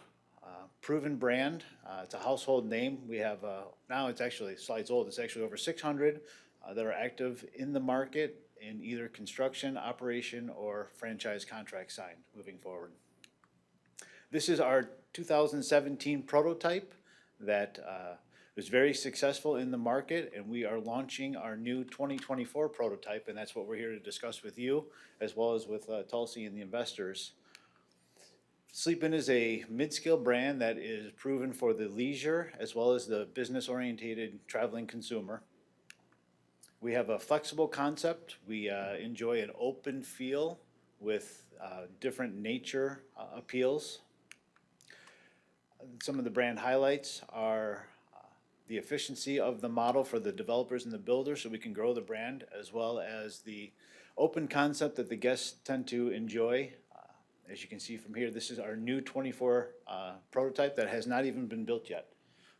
proven brand. It's a household name. We have, now it's actually slides old. It's actually over 600 that are active in the market in either construction, operation, or franchise contract signed moving forward. This is our 2017 prototype that was very successful in the market, and we are launching our new 2024 prototype, and that's what we're here to discuss with you, as well as with Tulsi and the investors. Sleep-In is a mid-scale brand that is proven for the leisure as well as the business-oriented traveling consumer. We have a flexible concept. We enjoy an open feel with different nature appeals. Some of the brand highlights are the efficiency of the model for the developers and the builders so we can grow the brand, as well as the open concept that the guests tend to enjoy. As you can see from here, this is our new 24 prototype that has not even been built yet.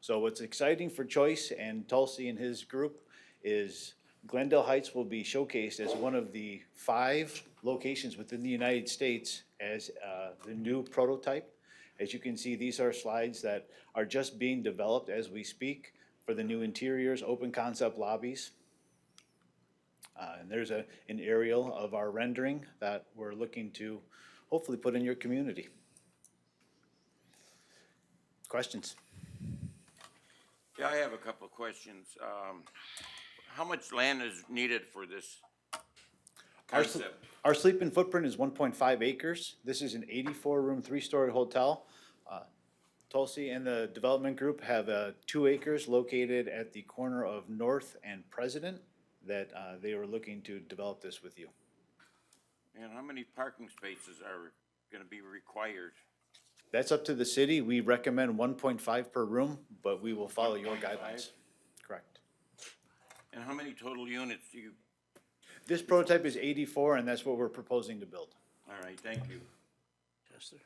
So what's exciting for Choice and Tulsi and his group is Glendale Heights will be showcased as one of the 5 locations within the United States as the new prototype. As you can see, these are slides that are just being developed as we speak for the new interiors, open concept lobbies. And there's an aerial of our rendering that we're looking to hopefully put in your community. Questions? Yeah, I have a couple of questions. How much land is needed for this concept? Our Sleep-In footprint is 1.5 acres. This is an 84-room, 3-story hotel. Tulsi and the development group have 2 acres located at the corner of North and President that they were looking to develop this with you. And how many parking spaces are going to be required? That's up to the city. We recommend 1.5 per room, but we will follow your guidelines. Correct. And how many total units do you? This prototype is 84, and that's what we're proposing to build. All right, thank you. Chester.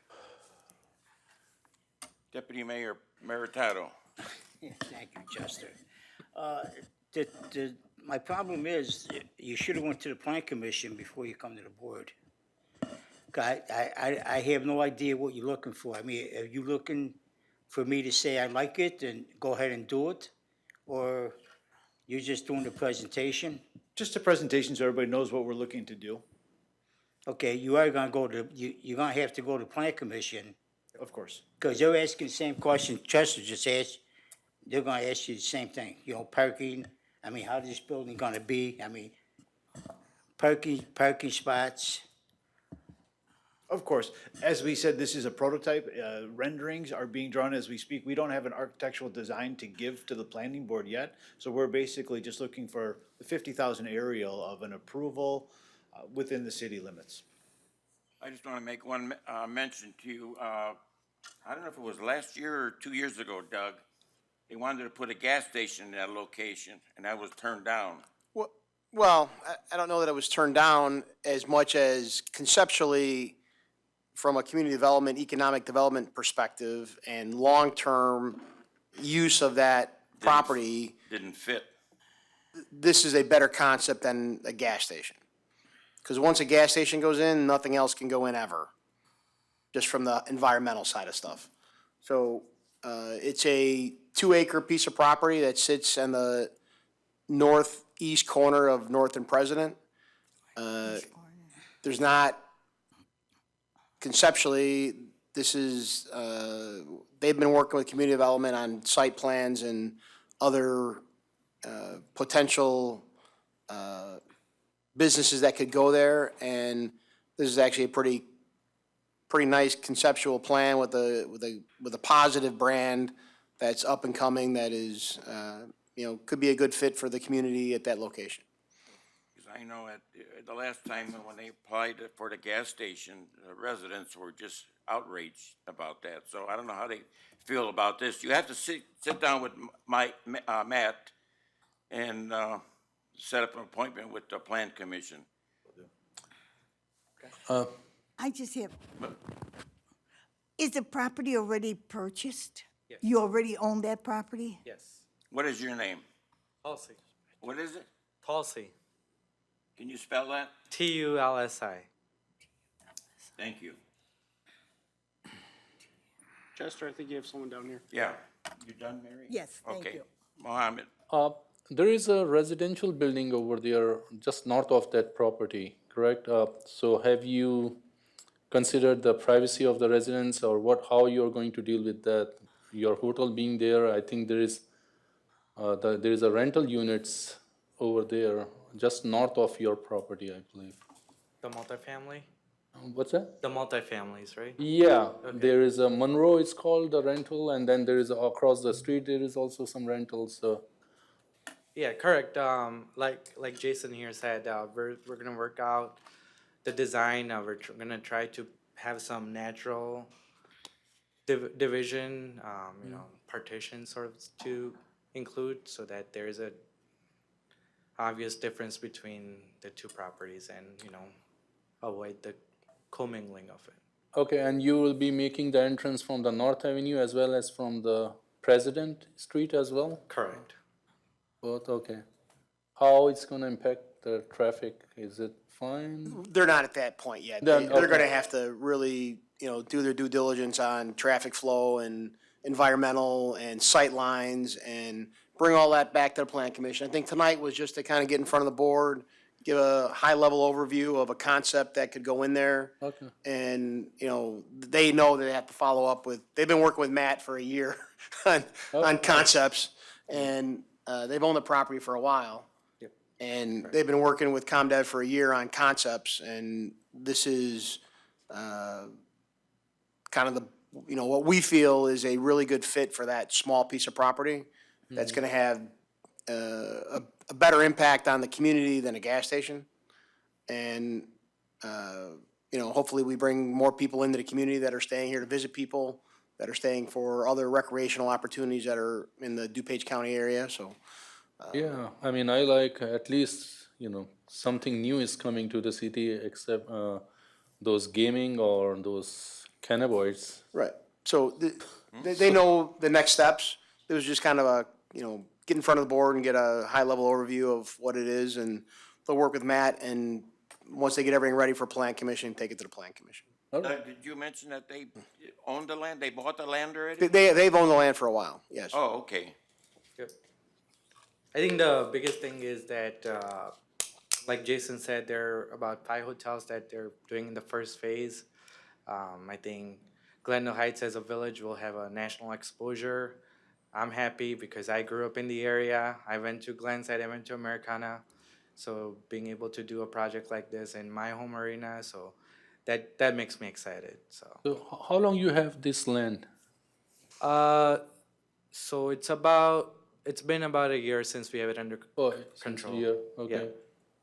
Deputy Mayor Meritato. Thank you, Chester. My problem is, you should have went to the plan commission before you come to the board. I have no idea what you're looking for. I mean, are you looking for me to say I like it and go ahead and do it? Or you're just doing the presentation? Just a presentation so everybody knows what we're looking to do. Okay, you are gonna go to, you're gonna have to go to plan commission. Of course. Because they're asking the same question Chester just asked. They're gonna ask you the same thing, you know, parking. I mean, how this building gonna be? I mean, parking spots. Of course, as we said, this is a prototype. Renderings are being drawn as we speak. We don't have an architectural design to give to the planning board yet. So we're basically just looking for the 50,000 aerial of an approval within the city limits. I just want to make one mention to you. I don't know if it was last year or 2 years ago, Doug. They wanted to put a gas station in that location, and that was turned down. Well, I don't know that it was turned down as much as conceptually, from a community development, economic development perspective, and long-term use of that property, Didn't fit. this is a better concept than a gas station. Because once a gas station goes in, nothing else can go in ever, just from the environmental side of stuff. So it's a 2-acre piece of property that sits in the northeast corner of North and President. There's not, conceptually, this is, they've been working with community development on site plans and other potential businesses that could go there, and this is actually a pretty nice conceptual plan with a positive brand that's up and coming, that is, could be a good fit for the community at that location. Because I know at the last time when they applied for the gas station, the residents were just outraged about that. So I don't know how they feel about this. You have to sit down with Matt and set up an appointment with the Plan Commission. I just have, is the property already purchased? Yes. You already own that property? Yes. What is your name? Tulsi. What is it? Tulsi. Can you spell that? Tulsi. Thank you. Chester, I think you have someone down here. Yeah. You done, Mary? Yes, thank Okay. you. Mohammed. There is a residential building over there just north of that property, correct? So have you considered the privacy of the residents, or how you're going to deal with that? Your hotel being there, I think there is a rental units over there just north of your property, I believe. The multifamily? What's that? The multifamilies, right? Yeah, Okay. there is a Monroe, it's called, the rental, and then there is across the street, there is also some rentals, so. Yeah, correct. Like Jason here said, we're gonna work out the design. We're gonna try to have some natural division, partition sort of to include, so that there is a obvious difference between the two properties, and avoid the commingling of it. Okay, and you will be making the entrance from the North Avenue as well as from the President Street as well? Correct. Both, okay. How it's gonna impact the traffic? Is it fine? They're not at that point yet. Then, They're okay. gonna have to really, do their due diligence on traffic flow and environmental and sight lines, and bring all that back to the Plan Commission. I think tonight was just to kind of get in front of the board, give a high-level overview of a concept that could go in there. Okay. And, they know they have to follow up with, they've been working with Matt for a year on concepts, and they've owned the property for a while. Yep. And they've been working with ComDev for a year on concepts, and this is kind of what we feel is a really good fit for that small piece of property that's gonna have a better impact on the community than a gas station. And, hopefully we bring more people into the community that are staying here to visit people, that are staying for other recreational opportunities that are in the DuPage County area, so. Yeah, I mean, I like at least, something new is coming to the city except those gaming or those cannabinoids. Right, so they know the next steps. It was just kind of a, get in front of the board and get a high-level overview of what it is, and they'll work with Matt, and once they get everything ready for Plan Commission, take it to the Plan Commission. Did you mention that they own the land? They bought the land already? They've owned the land for a while, yes. Oh, okay. Yep. I think the biggest thing is that, like Jason said, there are about 5 hotels that they're doing in the first phase. I think Glendale Heights as a village will have a national exposure. I'm happy because I grew up in the area. I went to Glenside, I went to Americana. So being able to do a project like this in my home arena, so that makes me excited. So, So how long you have this land? so it's been about a year since we have it under control. Yeah, okay.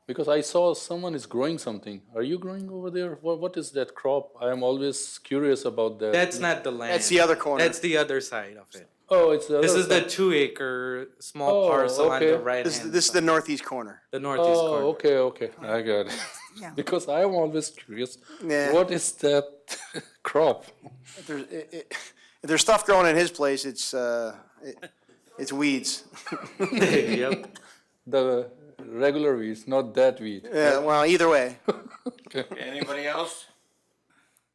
Because I saw someone is growing something. Are you growing over there? What is that crop? I am always curious about that. That's not the land. That's the other corner. That's the other side of it. Oh, it's the This other is the side. 2-acre small Oh, parcel on okay. the right This, hand. this is the northeast corner. The northeast corner. Oh, okay, okay. I got it. Yeah. Because I am always curious. Yeah. What is that crop? If there's stuff growing in his place, it's weeds. Yep. The regular weeds, not that weed. Yeah, well, either way. Anybody else?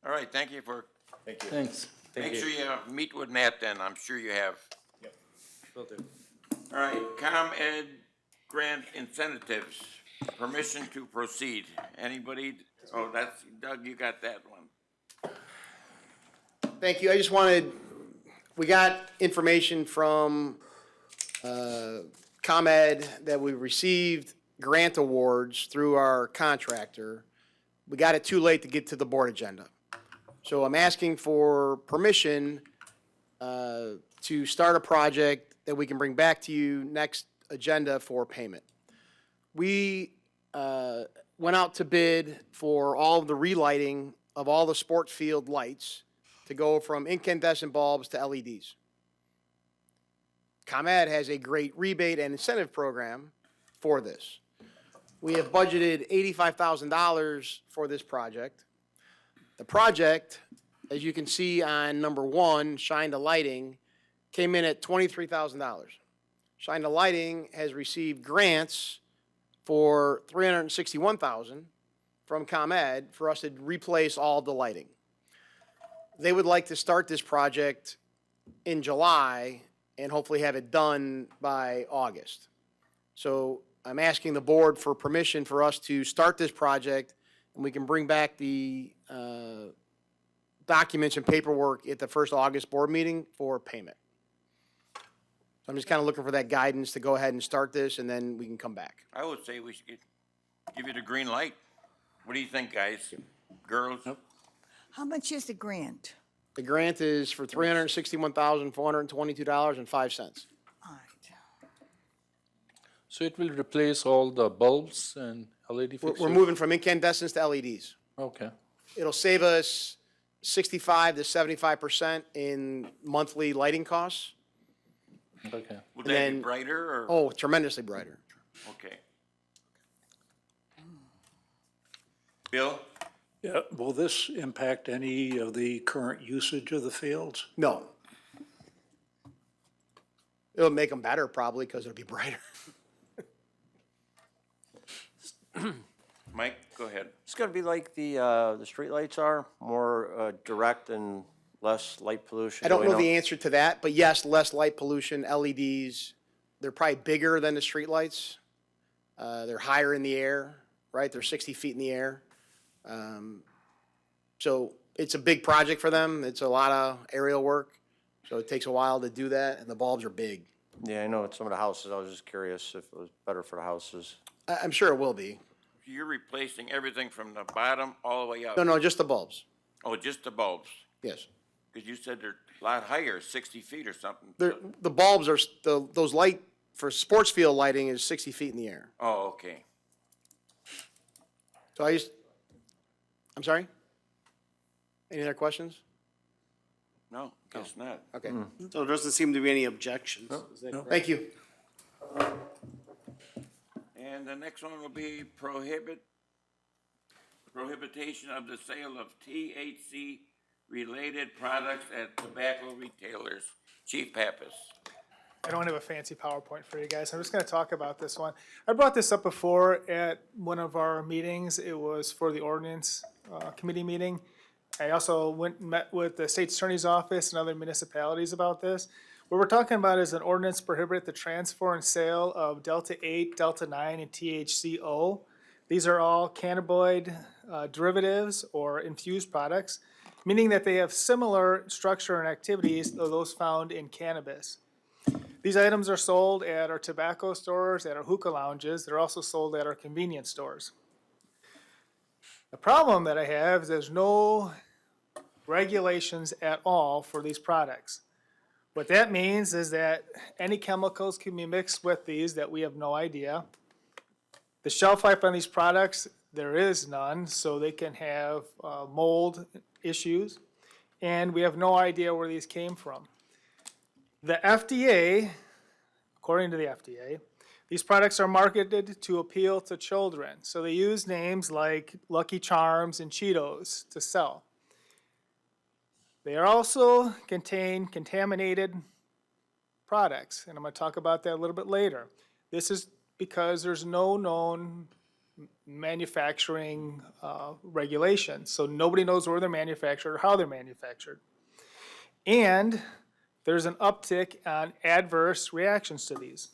All right, thank you for, Thanks. make sure you meet with Matt then, I'm sure you have. Will do. All right, ComEd grant incentives, permission to proceed. Anybody? Oh, that's, Doug, you got that one. Thank you. I just wanted, we got information from ComEd that we received grant awards through our contractor. We got it too late to get to the board agenda. So I'm asking for permission to start a project that we can bring back to you next agenda for payment. We went out to bid for all of the relighting of all the sports field lights to go from incandescent bulbs to LEDs. ComEd has a great rebate and incentive program for this. We have budgeted $85,000 for this project. The project, as you can see on number one, Shine the Lighting, came in at $23,000. Shine the Lighting has received grants for $361,000 from ComEd for us to replace all the lighting. They would like to start this project in July and hopefully have it done by August. So I'm asking the board for permission for us to start this project, and we can bring back the documents and paperwork at the first August board meeting for payment. So I'm just kind of looking for that guidance to go ahead and start this, and then we can come back. I would say we should give you the green light. What do you think, guys? Girls? How much is the grant? The grant is for $361,422.05. So it will replace all the bulbs and LED fixtures? We're moving from incandescents to LEDs. Okay. It'll save us 65 to 75% in monthly lighting costs. Okay. Would And that then- be brighter or? Oh, tremendously brighter. Okay. Bill? Yeah, will this impact any of the current usage of the fields? No. It'll make them better probably because it'll be brighter. Mike, go ahead. It's gonna be like the streetlights are, more direct and less light pollution. I don't going know the out. answer to that, but yes, less light pollution, LEDs. They're probably bigger than the streetlights. They're higher in the air, right? They're 60 feet in the air. So it's a big project for them. It's a lot of aerial work. So it takes a while to do that, and the bulbs are big. Yeah, I know at some of the houses, I was just curious if it was better for the houses. I'm sure it will be. You're replacing everything from the bottom all the way up? No, just the bulbs. Oh, just the bulbs? Yes. Because you said they're a lot higher, 60 feet or something. The bulbs are, those light, for sports field lighting is 60 feet in the air. Oh, okay. So I'm sorry? Any other questions? No, guess not. Okay. So there doesn't seem to be any objections. Is that correct? Thank you. And the next one will be prohibition of the sale of THC-related products at tobacco retailers. Chief Pappas. I don't have a fancy PowerPoint for you guys. I'm just going to talk about this one. I brought this up before at one of our meetings. It was for the ordinance committee meeting. I also went and met with the state's attorney's office and other municipalities about this. What we're talking about is an ordinance prohibit the transfer and sale of Delta-8, Delta-9, and THCO. These are all cannabinoid derivatives or infused products, meaning that they have similar structure and activities to those found in cannabis. These items are sold at our tobacco stores, at our hookah lounges. They're also sold at our convenience stores. The problem that I have is there's no regulations at all for these products. What that means is that any chemicals can be mixed with these that we have no idea. The shelf life on these products, there is none, so they can have mold issues, and we have no idea where these came from. The FDA, according to the FDA, these products are marketed to appeal to children, so they use names like Lucky Charms and Cheetos to sell. They also contain contaminated products, and I'm going to talk about that a little bit later. This is because there's no known manufacturing regulations, so nobody knows where they're manufactured or how they're manufactured. And there's an uptick on adverse reactions to these.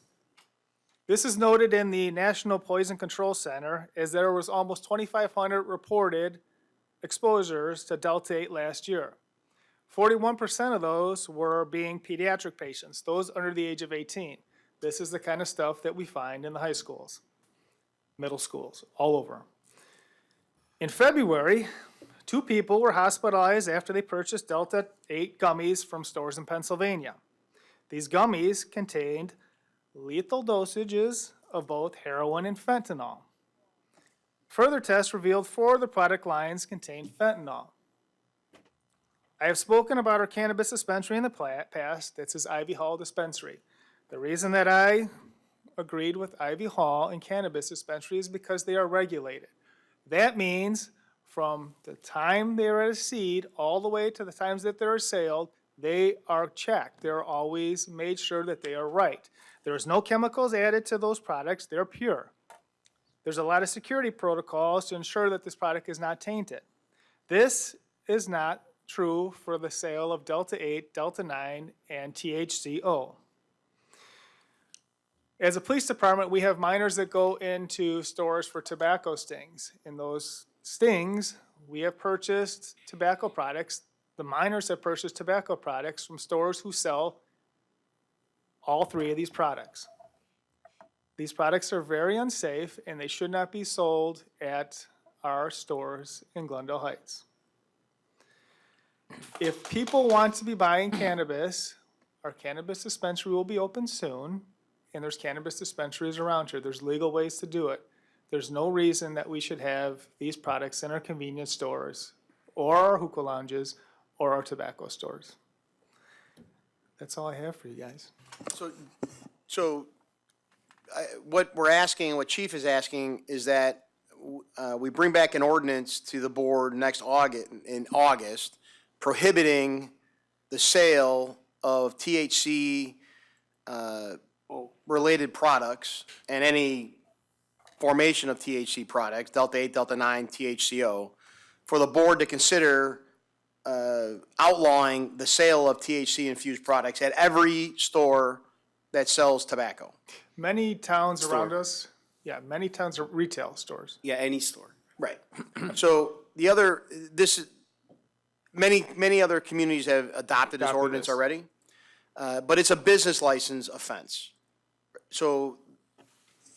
This is noted in the National Poison Control Center, as there was almost 2,500 reported exposures to Delta-8 last year. 41% of those were being pediatric patients, those under the age of 18. This is the kind of stuff that we find in the high schools, middle schools, all over. In February, 2 people were hospitalized after they purchased Delta-8 gummies from stores in Pennsylvania. These gummies contained lethal dosages of both heroin and fentanyl. Further tests revealed 4 of the product lines contained fentanyl. I have spoken about our cannabis dispensary in the past. This is Ivy Hall Dispensary. The reason that I agreed with Ivy Hall and cannabis dispensary is because they are regulated. That means from the time they are at a seed all the way to the times that they're sold, they are checked. They're always made sure that they are right. There's no chemicals added to those products. They're pure. There's a lot of security protocols to ensure that this product is not tainted. This is not true for the sale of Delta-8, Delta-9, and THCO. As a police department, we have minors that go into stores for tobacco stings. In those stings, we have purchased tobacco products. The minors have purchased tobacco products from stores who sell all 3 of these products. These products are very unsafe, and they should not be sold at our stores in Glendale Heights. If people want to be buying cannabis, our cannabis dispensary will be open soon, and there's cannabis dispensaries around here. There's legal ways to do it. There's no reason that we should have these products in our convenience stores, or our hookah lounges, or our tobacco stores. That's all I have for you guys. What we're asking, what Chief is asking, is that we bring back an ordinance to the board next August, in August, prohibiting the sale of THC related products and any formation of THC products, Delta-8, Delta-9, THCO, for the board to consider outlawing the sale of THC-infused products at every store that sells tobacco. Many towns around us, many towns are retail stores. Yeah, any store. Right. So many other communities have adopted this ordinance already, but it's a business license offense. So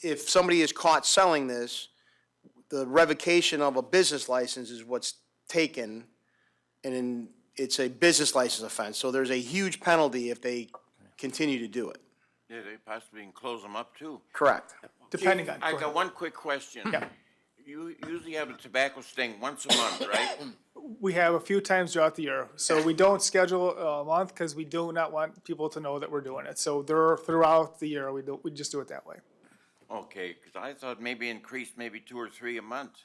if somebody is caught selling this, the revocation of a business license is what's taken, and it's a business license offense. So there's a huge penalty if they continue to do it. Yeah, they possibly can close them up too. Correct. Depending on. I got one quick question. Yeah. You usually have a tobacco sting once a month, right? We have a few times throughout the year, so we don't schedule a month because we do not want people to know that we're doing it. So they're throughout the year, we just do it that way. Okay, because I thought maybe increased maybe 2 or 3 a month.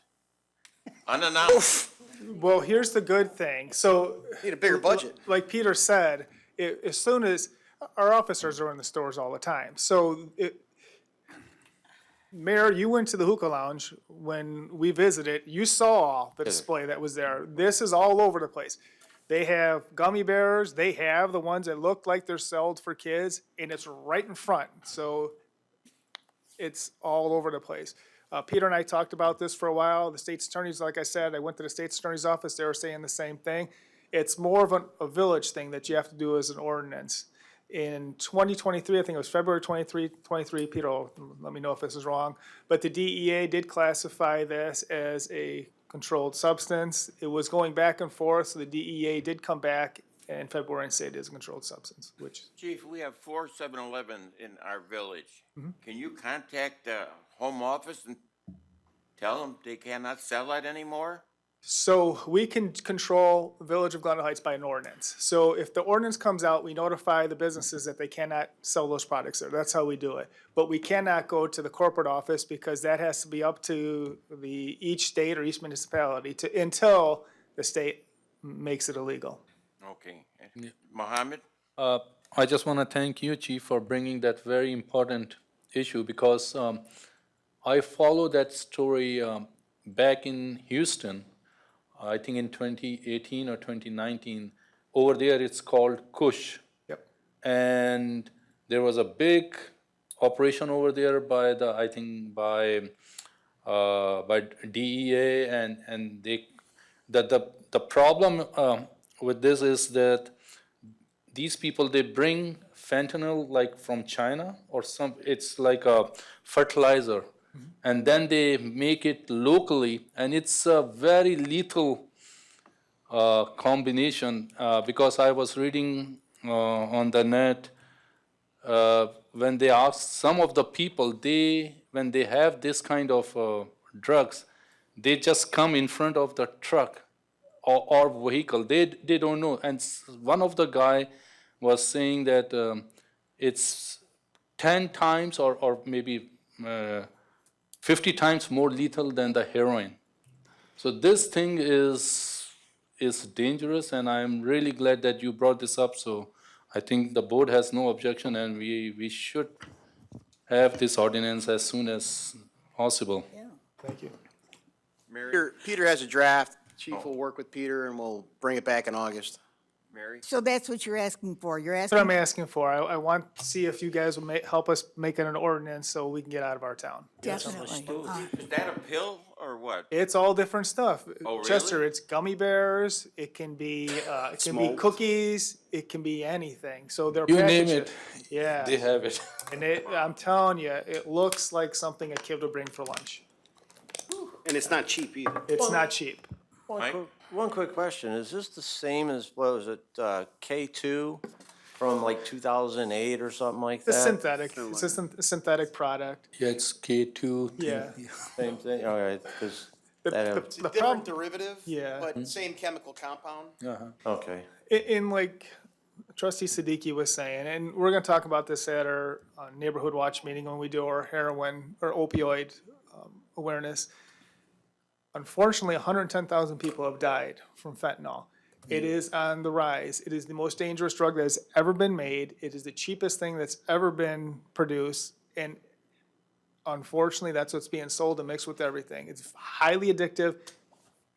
Unannounced. Well, here's the good thing. So need a bigger budget. Like Peter said, as soon as our officers are in the stores all the time, so Mayor, you went to the hookah lounge when we visited. You saw the display that was there. This is all over the place. They have gummy bears. They have the ones that look like they're sold for kids, and it's right in front. So it's all over the place. Peter and I talked about this for a while. The state's attorneys, like I said, I went to the state's attorney's office. They were saying the same thing. It's more of a village thing that you have to do as an ordinance. In 2023, I think it was February 23, Peter, let me know if this is wrong, but the DEA did classify this as a controlled substance. It was going back and forth, so the DEA did come back in February and say it is a controlled substance, which, Chief, we have 4 7-Eleven in our village. Mhm. Can you contact the home office and tell them they cannot sell that anymore? so we can control the Village of Glendale Heights by an ordinance. So if the ordinance comes out, we notify the businesses that they cannot sell those products there. That's how we do it. But we cannot go to the corporate office because that has to be up to each state or each municipality until the state makes it illegal. Okay. Mohammed? I just want to thank you, Chief, for bringing that very important issue because I followed that story back in Houston, I think in 2018 or 2019. Over there, it's called Kush. Yep. And there was a big operation over there by DEA, and the problem with this is that these people, they bring fentanyl like from China or it's like a fertilizer, and then they make it locally, and it's a very lethal combination because I was reading on the net when they asked some of the people, when they have this kind of drugs, they just come in front of the truck or vehicle. They don't know. And one of the guy was saying that it's 10 times or maybe 50 times more lethal than the heroin. So this thing is dangerous, and I'm really glad that you brought this up. So I think the board has no objection, and we should have this ordinance as soon as possible. Thank you. Peter has a draft. Chief will work with Peter and we'll bring it back in August. Mary? So that's what you're asking for. You're That's what I'm asking, asking for. I want to see if you guys will help us make it an ordinance so we can get out of our town. definitely. Is that a pill or what? It's all different stuff. Oh, really? Chester, it's gummy bears, it can be Smoked. cookies, it can be anything. So they're You name packaged- it, Yeah. they have it. And I'm telling you, it looks like something a kid would bring for lunch. And it's not cheap either. It's not cheap. Mike? One quick question, is this the same as, what was it, K2 from like 2008 or something like that? It's synthetic. It's a synthetic product. Yeah, it's K2. Yeah. Same thing, all right, because The- that, the- It's a the different prob- derivative, Yeah. but same chemical compound. okay. In like Trustee Siddiqui was saying, and we're gonna talk about this at our neighborhood watch meeting when we do our heroin or opioid awareness. Unfortunately, 110,000 people have died from fentanyl. It is on the rise. It is the most dangerous drug that has ever been made. It is the cheapest thing that's ever been produced, and unfortunately, that's what's being sold and mixed with everything. It's highly addictive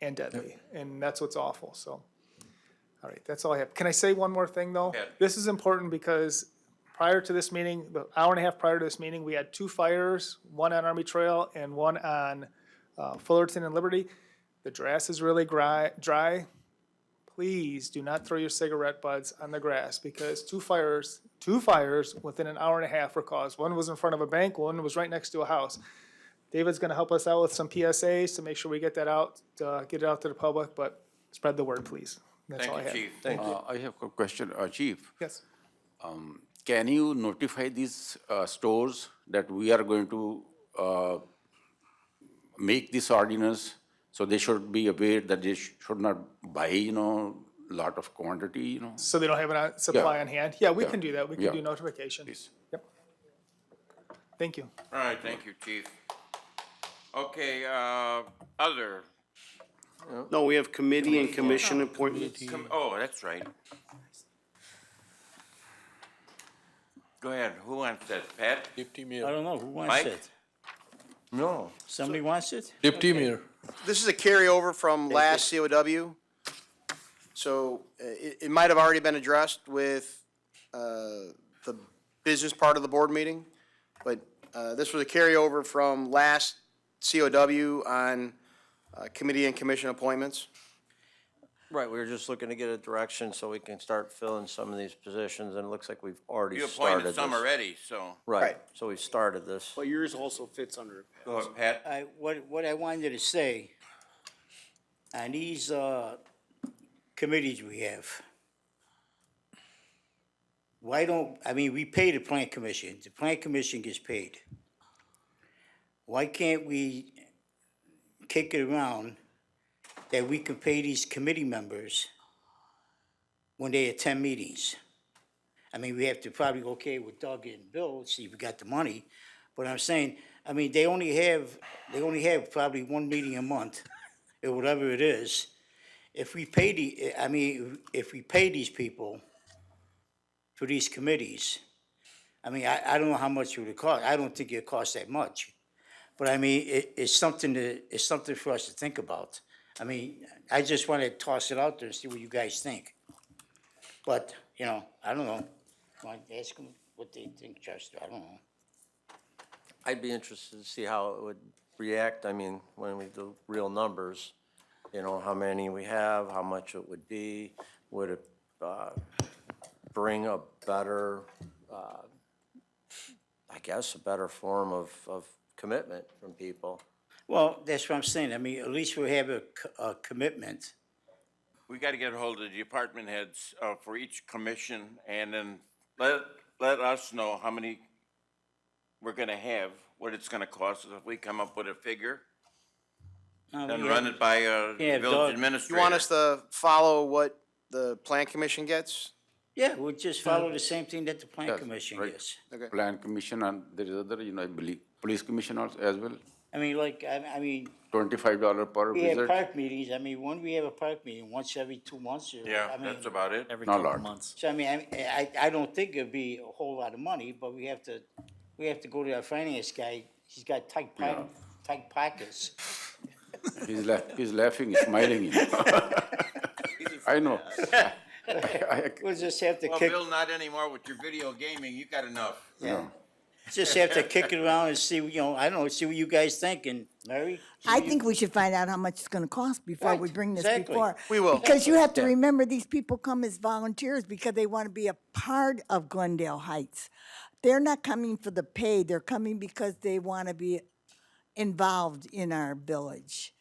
and deadly, and that's what's awful, so. All right, that's all I have. Can I say one more thing, though? Yeah. This is important because prior to this meeting, the hour and a half prior to this meeting, we had 2 fires, one on Army Trail and one on Fullerton and Liberty. The grass is really dry. Please do not throw your cigarette butts on the grass because 2 fires within an hour and a half were caused. One was in front of a bank, one was right next to a house. David's gonna help us out with some PSAs to make sure we get that out, get it out to the public, but spread the word, please. That's all I Thank you, have. Chief. Thank you. I have a question, Chief. Yes. Can you notify these stores that we are going to make this ordinance? So they should be aware that they should not buy, lot of quantity, So they don't have a supply Yeah. on hand? Yeah, we Yeah. can do that. We can Yeah. do notification. Please. Yep. Thank you. All right, thank you, Chief. Okay, other, No, we have committee and commission appointments. oh, that's right. Go ahead, who wants that, Pat? Deputy I Mayor. don't know, who wants Mike? it? No, Somebody wants it? Deputy Mayor. This is a carryover from last COW. So it might have already been addressed with the business part of the board meeting, but this was a carryover from last COW on committee and commission appointments. right, we were just looking to get a direction so we can start filling some of these positions, and it looks like we've already You started appointed some this. already, so, Right, Right. so we've started this. But yours also fits under it. go ahead, Pat. What I wanted to say, on these, committees we have, why don't, I mean, we pay the plan commission, the plan commission gets paid. Why can't we kick it around that we can pay these committee members when they attend meetings? I mean, we have to probably go okay with Doug and Bill, see if we got the money, but I'm saying, I mean, they only have probably one meeting a month, or whatever it is. If we pay if we pay these people for these committees, I mean, I don't know how much it would cost, I don't think it costs that much. But I mean, it's something for us to think about. I mean, I just wanna toss it out there and see what you guys think. But, you know, I don't know, want to ask them what they think, Chester, I don't know. I'd be interested to see how it would react, I mean, when we do real numbers, you know, how many we have, how much it would be, would it bring a better, I guess, a better form of commitment from people? Well, that's what I'm saying, I mean, at least we have a commitment. We gotta get a hold of the department heads, for each commission, and then let us know how many we're gonna have, what it's gonna cost us, if we come up with a figure, then run it by, Yeah, village Doug. administrator. You want us to follow what the plan commission gets? Yeah, we'll just follow the same thing that the plan Yes, commission right. gets. Plan commission, and there is other, I believe, police commission also as well, I mean, like, I mean, $25 per we have visit. park meetings, I mean, when we have a park meeting, once every 2 months, or, Yeah, I mean. that's about it. Every Not a couple lot. months. So I mean, I don't think it'd be a whole lot of money, but we have to go to our finance guy, he's got tight pockets. He's laughing, smiling. I know. We'll just have to Well, kick, Bill, not anymore with your video gaming, you got enough. just have to kick it around and see, you know, I don't know, see what you guys think, and Mary? I think we should find out how much it's gonna cost before we Right, bring this exactly. before. We will. Because you have to remember, these people come as volunteers because they want to be a part of Glendale Heights. They're not coming for the pay, they're coming because they want to be involved in our village.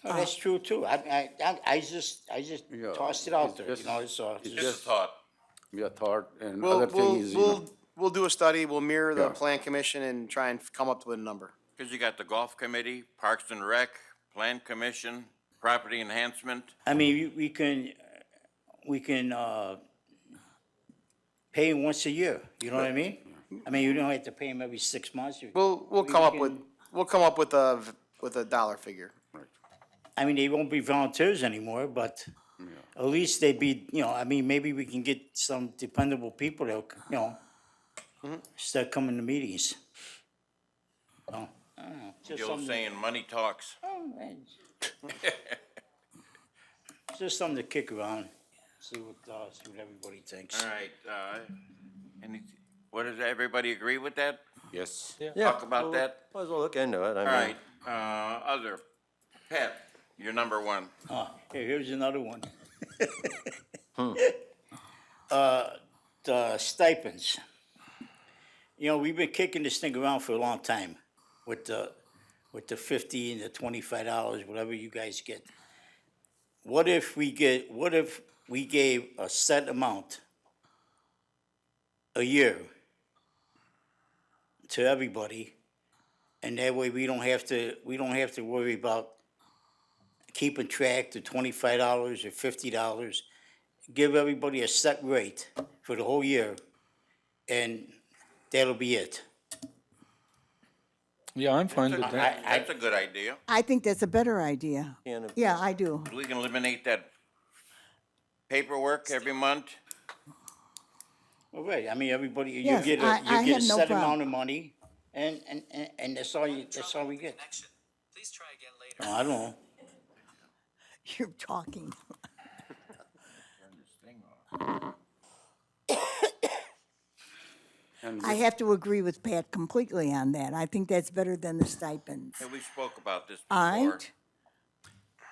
Oh, that's true too, I just Yeah, tossed it out it's there, just- you know, it's, it's Just a thought. Yeah, thought, and We'll, other thing is, we'll do a study, we'll mirror the Yeah. plan commission and try and come up with a number. Cause you got the golf committee, Parks and Rec, Plan Commission, Property Enhancement. I mean, we can, pay him once a year, you know what I mean? I mean, you don't have to pay him every 6 months. We'll come up with a dollar figure. I mean, they won't be volunteers anymore, but at least they'd be, you know, I mean, maybe we can get some dependable people that, you know, start coming to meetings. So, I don't know, just Joe something, saying money talks. just something to kick around, see what everybody thinks. All right, what does everybody agree with that? yes. Talk about that? Might as well look into it, All I mean. right, other, Pat, you're number one. Here's another one. The stipends. You know, we've been kicking this thing around for a long time with the $50 and the $25, whatever you guys get. What if we gave a set amount a year to everybody, and that way we don't have to worry about keeping track to $25 or $50. Give everybody a set rate for the whole year, and that'll be it. Yeah, I'm fine with that. That's a good idea. I think that's a better idea. And if- Yeah, I do. We can eliminate that paperwork every month. Well, right, I mean, everybody, you Yes, get I a have no set problem. amount of money, and that's all we get. Please try again later. I don't know. You're talking. And I have to agree with Pat completely on that. I think that's better than the stipends. Hey, we spoke about this All before. right?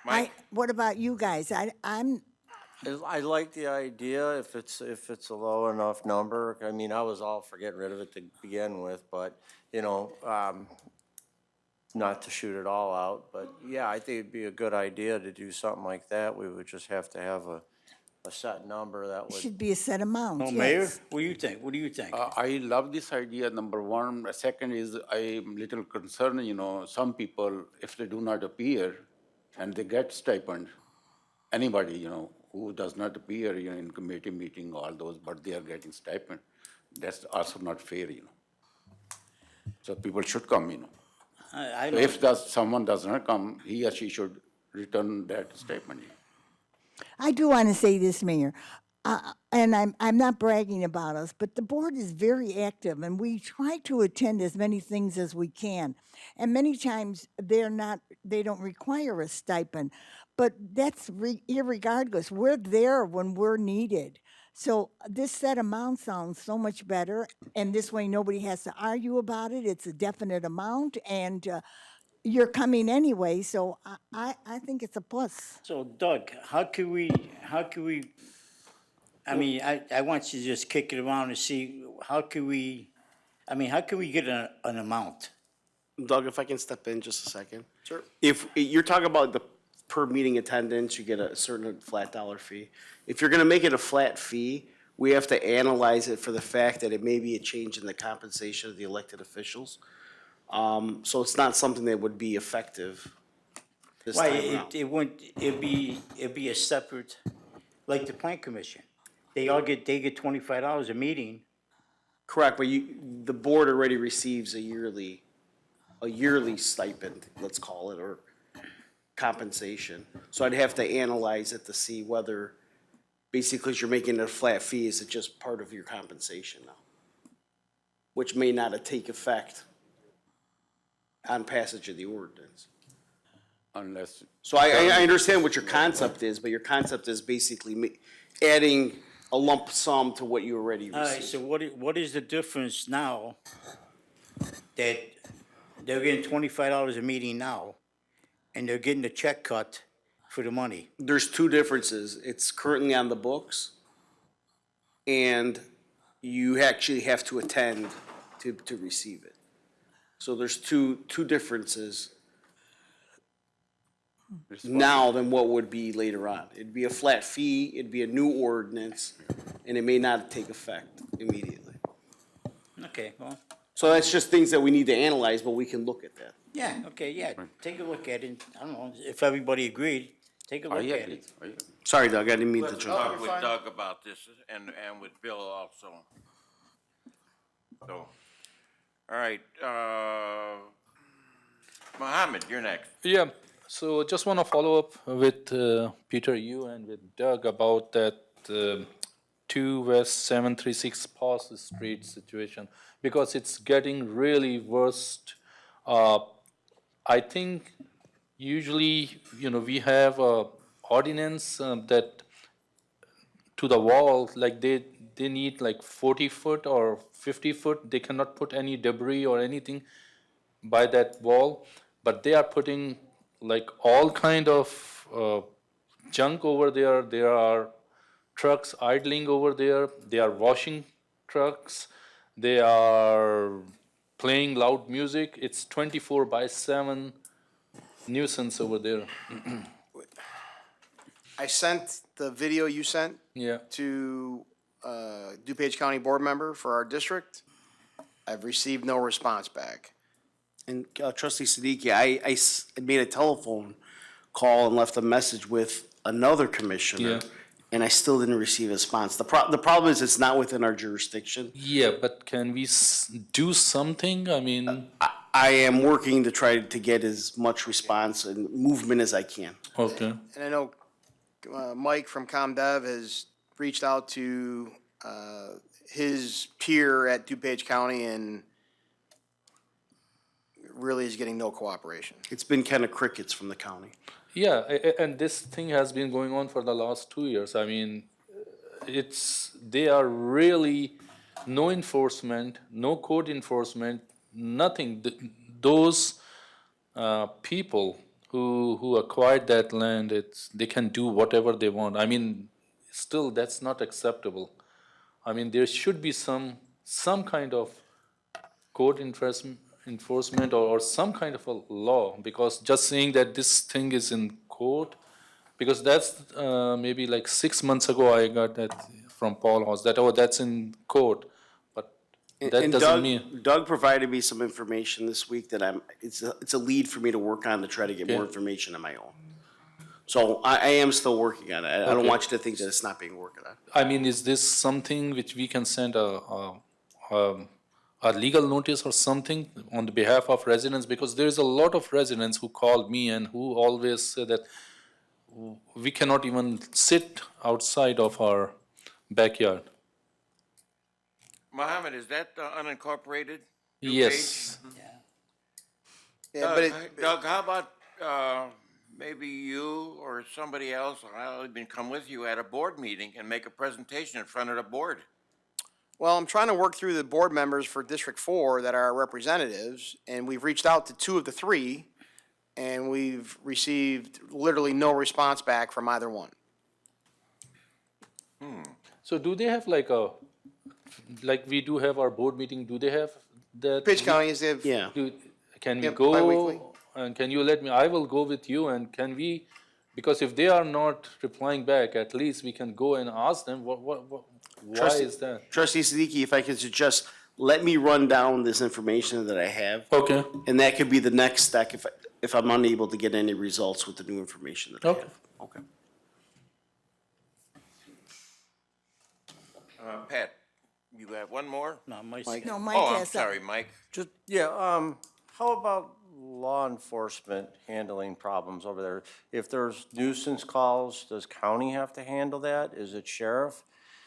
Mike, What about you guys? I like the idea if it's a low enough number. I mean, I was all for getting rid of it to begin with, but, you know, not to shoot it all out, but yeah, I think it'd be a good idea to do something like that. We would just have to have a set number that would. Should be a set amount, No, yes. Mayor, what do you think? What do you think? I love this idea, number one. Second is I'm little concerned, some people, if they do not appear and they get stipend, anybody, who does not appear, in committee meeting, all those, but they are getting stipend, that's also not fair, So people should come, I So don't, if someone does not come, he or she should return that stipend. I do want to say this, Mayor, and I'm not bragging about us, but the board is very active, and we try to attend as many things as we can. And many times, they don't require a stipend, but that's irregardless. We're there when we're needed. So this set amount sounds so much better, and this way nobody has to argue about it. It's a definite amount, and you're coming anyway, so I think it's a plus. so Doug, how could we, I mean, I want you to just kick it around and see, how could we get an amount? Doug, if I can step in just a second. Sure. If you're talking about the per meeting attendance, you get a certain flat dollar fee. If you're gonna make it a flat fee, we have to analyze it for the fact that it may be a change in the compensation of the elected officials. So it's not something that would be effective this Why, time around. it wouldn't, it'd be a separate, like the plan commission. They get $25 a meeting. Correct, but the board already receives a yearly stipend, let's call it, or compensation. So I'd have to analyze it to see whether, basically, as you're making it a flat fee, is it just part of your compensation now? Which may not take effect on passage of the ordinance. Unless. So I understand what your concept is, but your concept is basically adding a lump sum to what you already All right, received. so what is the difference now that they're getting $25 a meeting now, and they're getting a check cut for the money? There's two differences. It's currently on the books, and you actually have to attend to receive it. So there's two differences now than what would be later on. It'd be a flat fee, it'd be a new ordinance, and it may not take effect immediately. Okay, well, So that's just things that we need to analyze, but we can look at that. yeah, okay, yeah, take a look at it. I don't know, if everybody agreed, take a look at it. Sorry, Doug, I didn't mean to Let's jump. talk with Doug about this and with Bill also. So, all right, Mohammed, you're next. Yeah, so just want to follow up with Peter, you and with Doug about that 2 West 736 Pass Street situation, because it's getting really worst. I think usually, we have a ordinance that to the wall, like they need like 40 foot or 50 foot. They cannot put any debris or anything by that wall, but they are putting like all kind of junk over there. There are trucks idling over there. They are washing trucks. They are playing loud music. It's 24/7 nuisance over there. I sent the video you sent Yeah. to DuPage County Board member for our district. I've received no response back. And trustee Siddiqui, I made a telephone call and left a message with another commissioner, Yeah. and I still didn't receive a response. The problem is it's not within our jurisdiction. Yeah, but can we do something? I mean, I am working to try to get as much response and movement as I can. okay. And I know Mike from ComDev has reached out to his peer at DuPage County and really is getting no cooperation. It's been kind of crickets from the county. Yeah, and this thing has been going on for the last 2 years. I mean, they are really no enforcement, no code enforcement, nothing. Those people who acquired that land, they can do whatever they want. I mean, still, that's not acceptable. I mean, there should be some kind of code enforcement or some kind of a law, because just saying that this thing is in court, because that's maybe like 6 months ago I got that from Paul House, that, oh, that's in court, but that And doesn't Doug, mean. Doug provided me some information this week that it's a lead for me to work on to try to get more Okay. information on my own. So I am still working on it. I don't Okay. want you to think that it's not being worked on. I mean, is this something which we can send a legal notice or something on the behalf of residents? Because there's a lot of residents who call me and who always say that we cannot even sit outside of our backyard. Mohammed, is that unincorporated? Yes. Yeah, but Doug, how about maybe you or somebody else, I'll even come with you at a board meeting and make a presentation in front of the board? Well, I'm trying to work through the board members for District 4 that are representatives, and we've reached out to 2 of the 3, and we've received literally no response back from either one. So do they have like we do have our board meeting, do they have that? Pitch County is the, Yeah. Can we Yep, bi-weekly. go, and can you let me, I will go with you, and can we, because if they are not replying back, at least we can go and ask them, why Trustee- is that? Trustee Siddiqui, if I could suggest, let me run down this information that I have. Okay. And that could be the next step if I'm unable to get any results with the new information that I Okay. have. Okay. Pat, you have one more? No, Mike. No, Mike Oh, I'm has something. sorry, Mike. Just, yeah, how about law enforcement handling problems over there? If there's nuisance calls, does county have to handle that? Is it sheriff?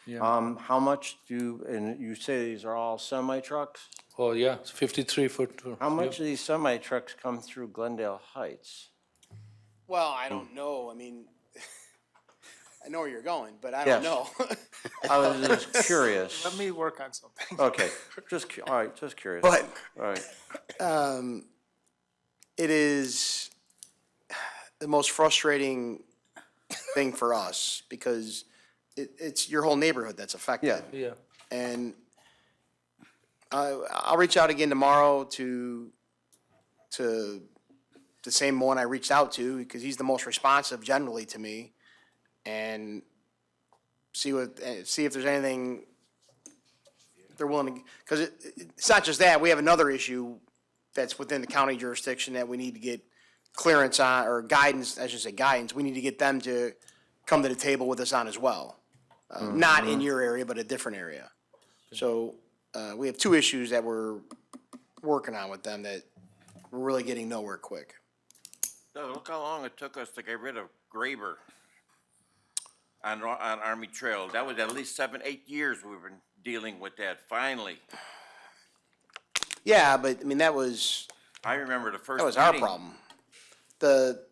How much and you say these are all semi-trucks? Oh, yeah, it's 53 foot. How much of these semi-trucks come through Glendale Heights? Well, I don't know, I mean, I know where you're going, but I Yes. don't know. I was just curious. Let me work on something. Okay, all right, just curious. But, All right. it is the most frustrating thing for us, because it's your whole neighborhood that's affected. Yeah. And I'll reach out again tomorrow to the same one I reached out to, because he's the most responsive generally to me, and see if there's anything they're willing to, because it's not just that, we have another issue that's within the county jurisdiction that we need to get clearance on, or guidance, I should say guidance, we need to get them to come to the table with us on as well. Not in your area, but a different area. So, we have 2 issues that we're working on with them that we're really getting nowhere quick. Doug, look how long it took us to get rid of Graber on Army Trail. That was at least 7, 8 years we've been dealing with that, finally. Yeah, but, I mean, that was I remember the first our meeting. problem. The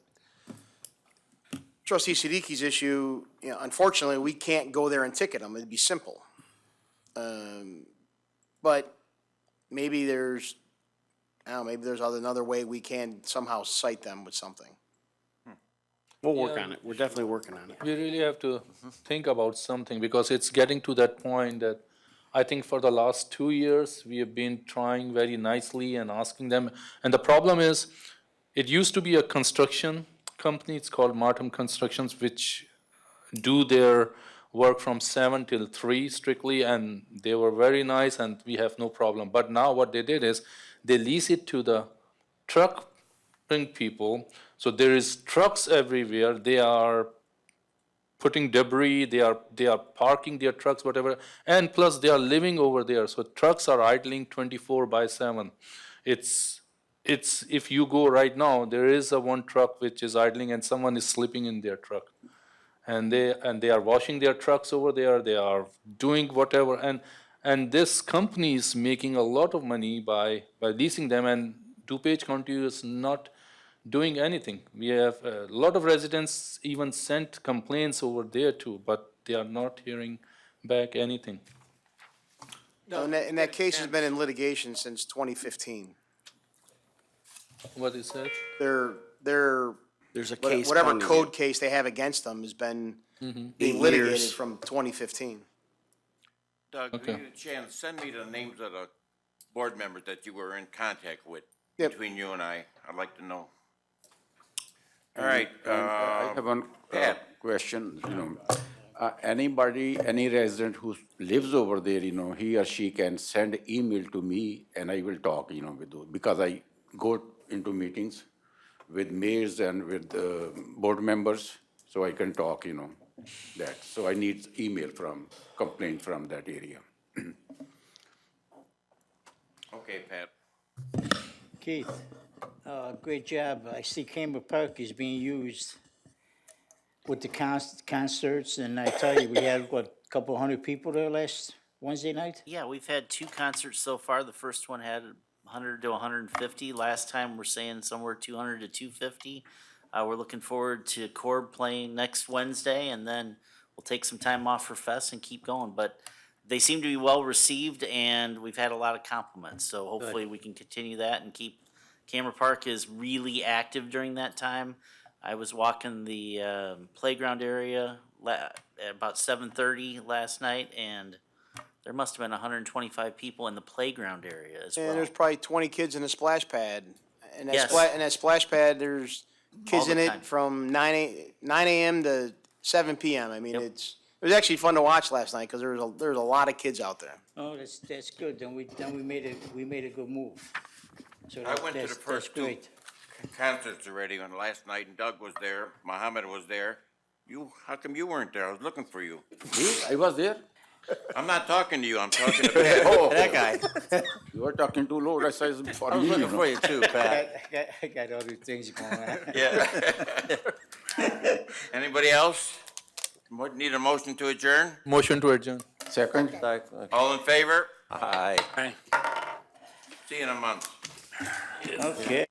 trustee Siddiqui's issue, you know, unfortunately, we can't go there and ticket them, it'd be simple. But maybe there's, I don't know, maybe there's another way we can somehow cite them with something. We'll work on it. We're definitely working on it. We really have to think about something, because it's getting to that point that I think for the last 2 years, we have been trying very nicely and asking them. And the problem is, it used to be a construction company, it's called Martin Constructions, which do their work from 7 till 3 strictly, and they were very nice and we have no problem. But now what they did is, they lease it to the trucking people. So there is trucks everywhere, they are putting debris, they are parking their trucks, whatever, and plus they are living over there. So trucks are idling 24/7. It's if you go right now, there is a one truck which is idling and someone is sleeping in their truck. And they are washing their trucks over there, they are doing whatever, and this company is making a lot of money by leasing them, and DuPage County is not doing anything. We have a lot of residents even sent complaints over there too, but they are not hearing back anything. No, and that case has been in litigation since 2015. What is that? There's a case Whatever pending. code case they have against them has been being 8 litigated years. from 2015. Doug, if Okay. you get a chance, send me the names of the board members that you were in contact with Yep. between you and I. I'd like to know. All right, I have one Pat. question, anybody, any resident who lives over there, he or she can send email to me and I will talk, with those, because I go into meetings with mayors and with board members, so I can talk, that. So I need email complaint from that area. Okay, Pat. Keith, great job. I see Camber Park is being used with the concerts, and I tell you, we had, what, a couple hundred people there last Wednesday night? Yeah, we've had 2 concerts so far. The first one had 100 to 150. Last time, we're saying somewhere 200 to 250. We're looking forward to Corb playing next Wednesday, and then we'll take some time off for Fest and keep going. But they seem to be well received, and we've had a lot of compliments. So hopefully we can continue that and keep. Camera Park is really active during that time. I was walking the playground area at about 7:30 last night, and there must have been 125 people in the playground area as well. And there's probably 20 kids in the splash pad. And that Yes. and that splash pad, there's kids All in the it time. from 9 a.m. to 7 p.m. I mean, it was actually fun to watch last night because there was a lot of kids out there. Oh, that's good. Then we made a good move. So I went to the that's first 2 great. concerts already on last night, and Doug was there, Mohammed was there. How come you weren't there? I was looking for you. Me? I was there. I'm not talking to you, I'm talking to Pat. Oh, That guy. You are talking too low, that's for I was me, looking for you too, Pat. I got other things going on. Yeah. Anybody else? Need a motion to adjourn? Motion to adjourn. Second? All in favor? Aye. See you in a month. Okay.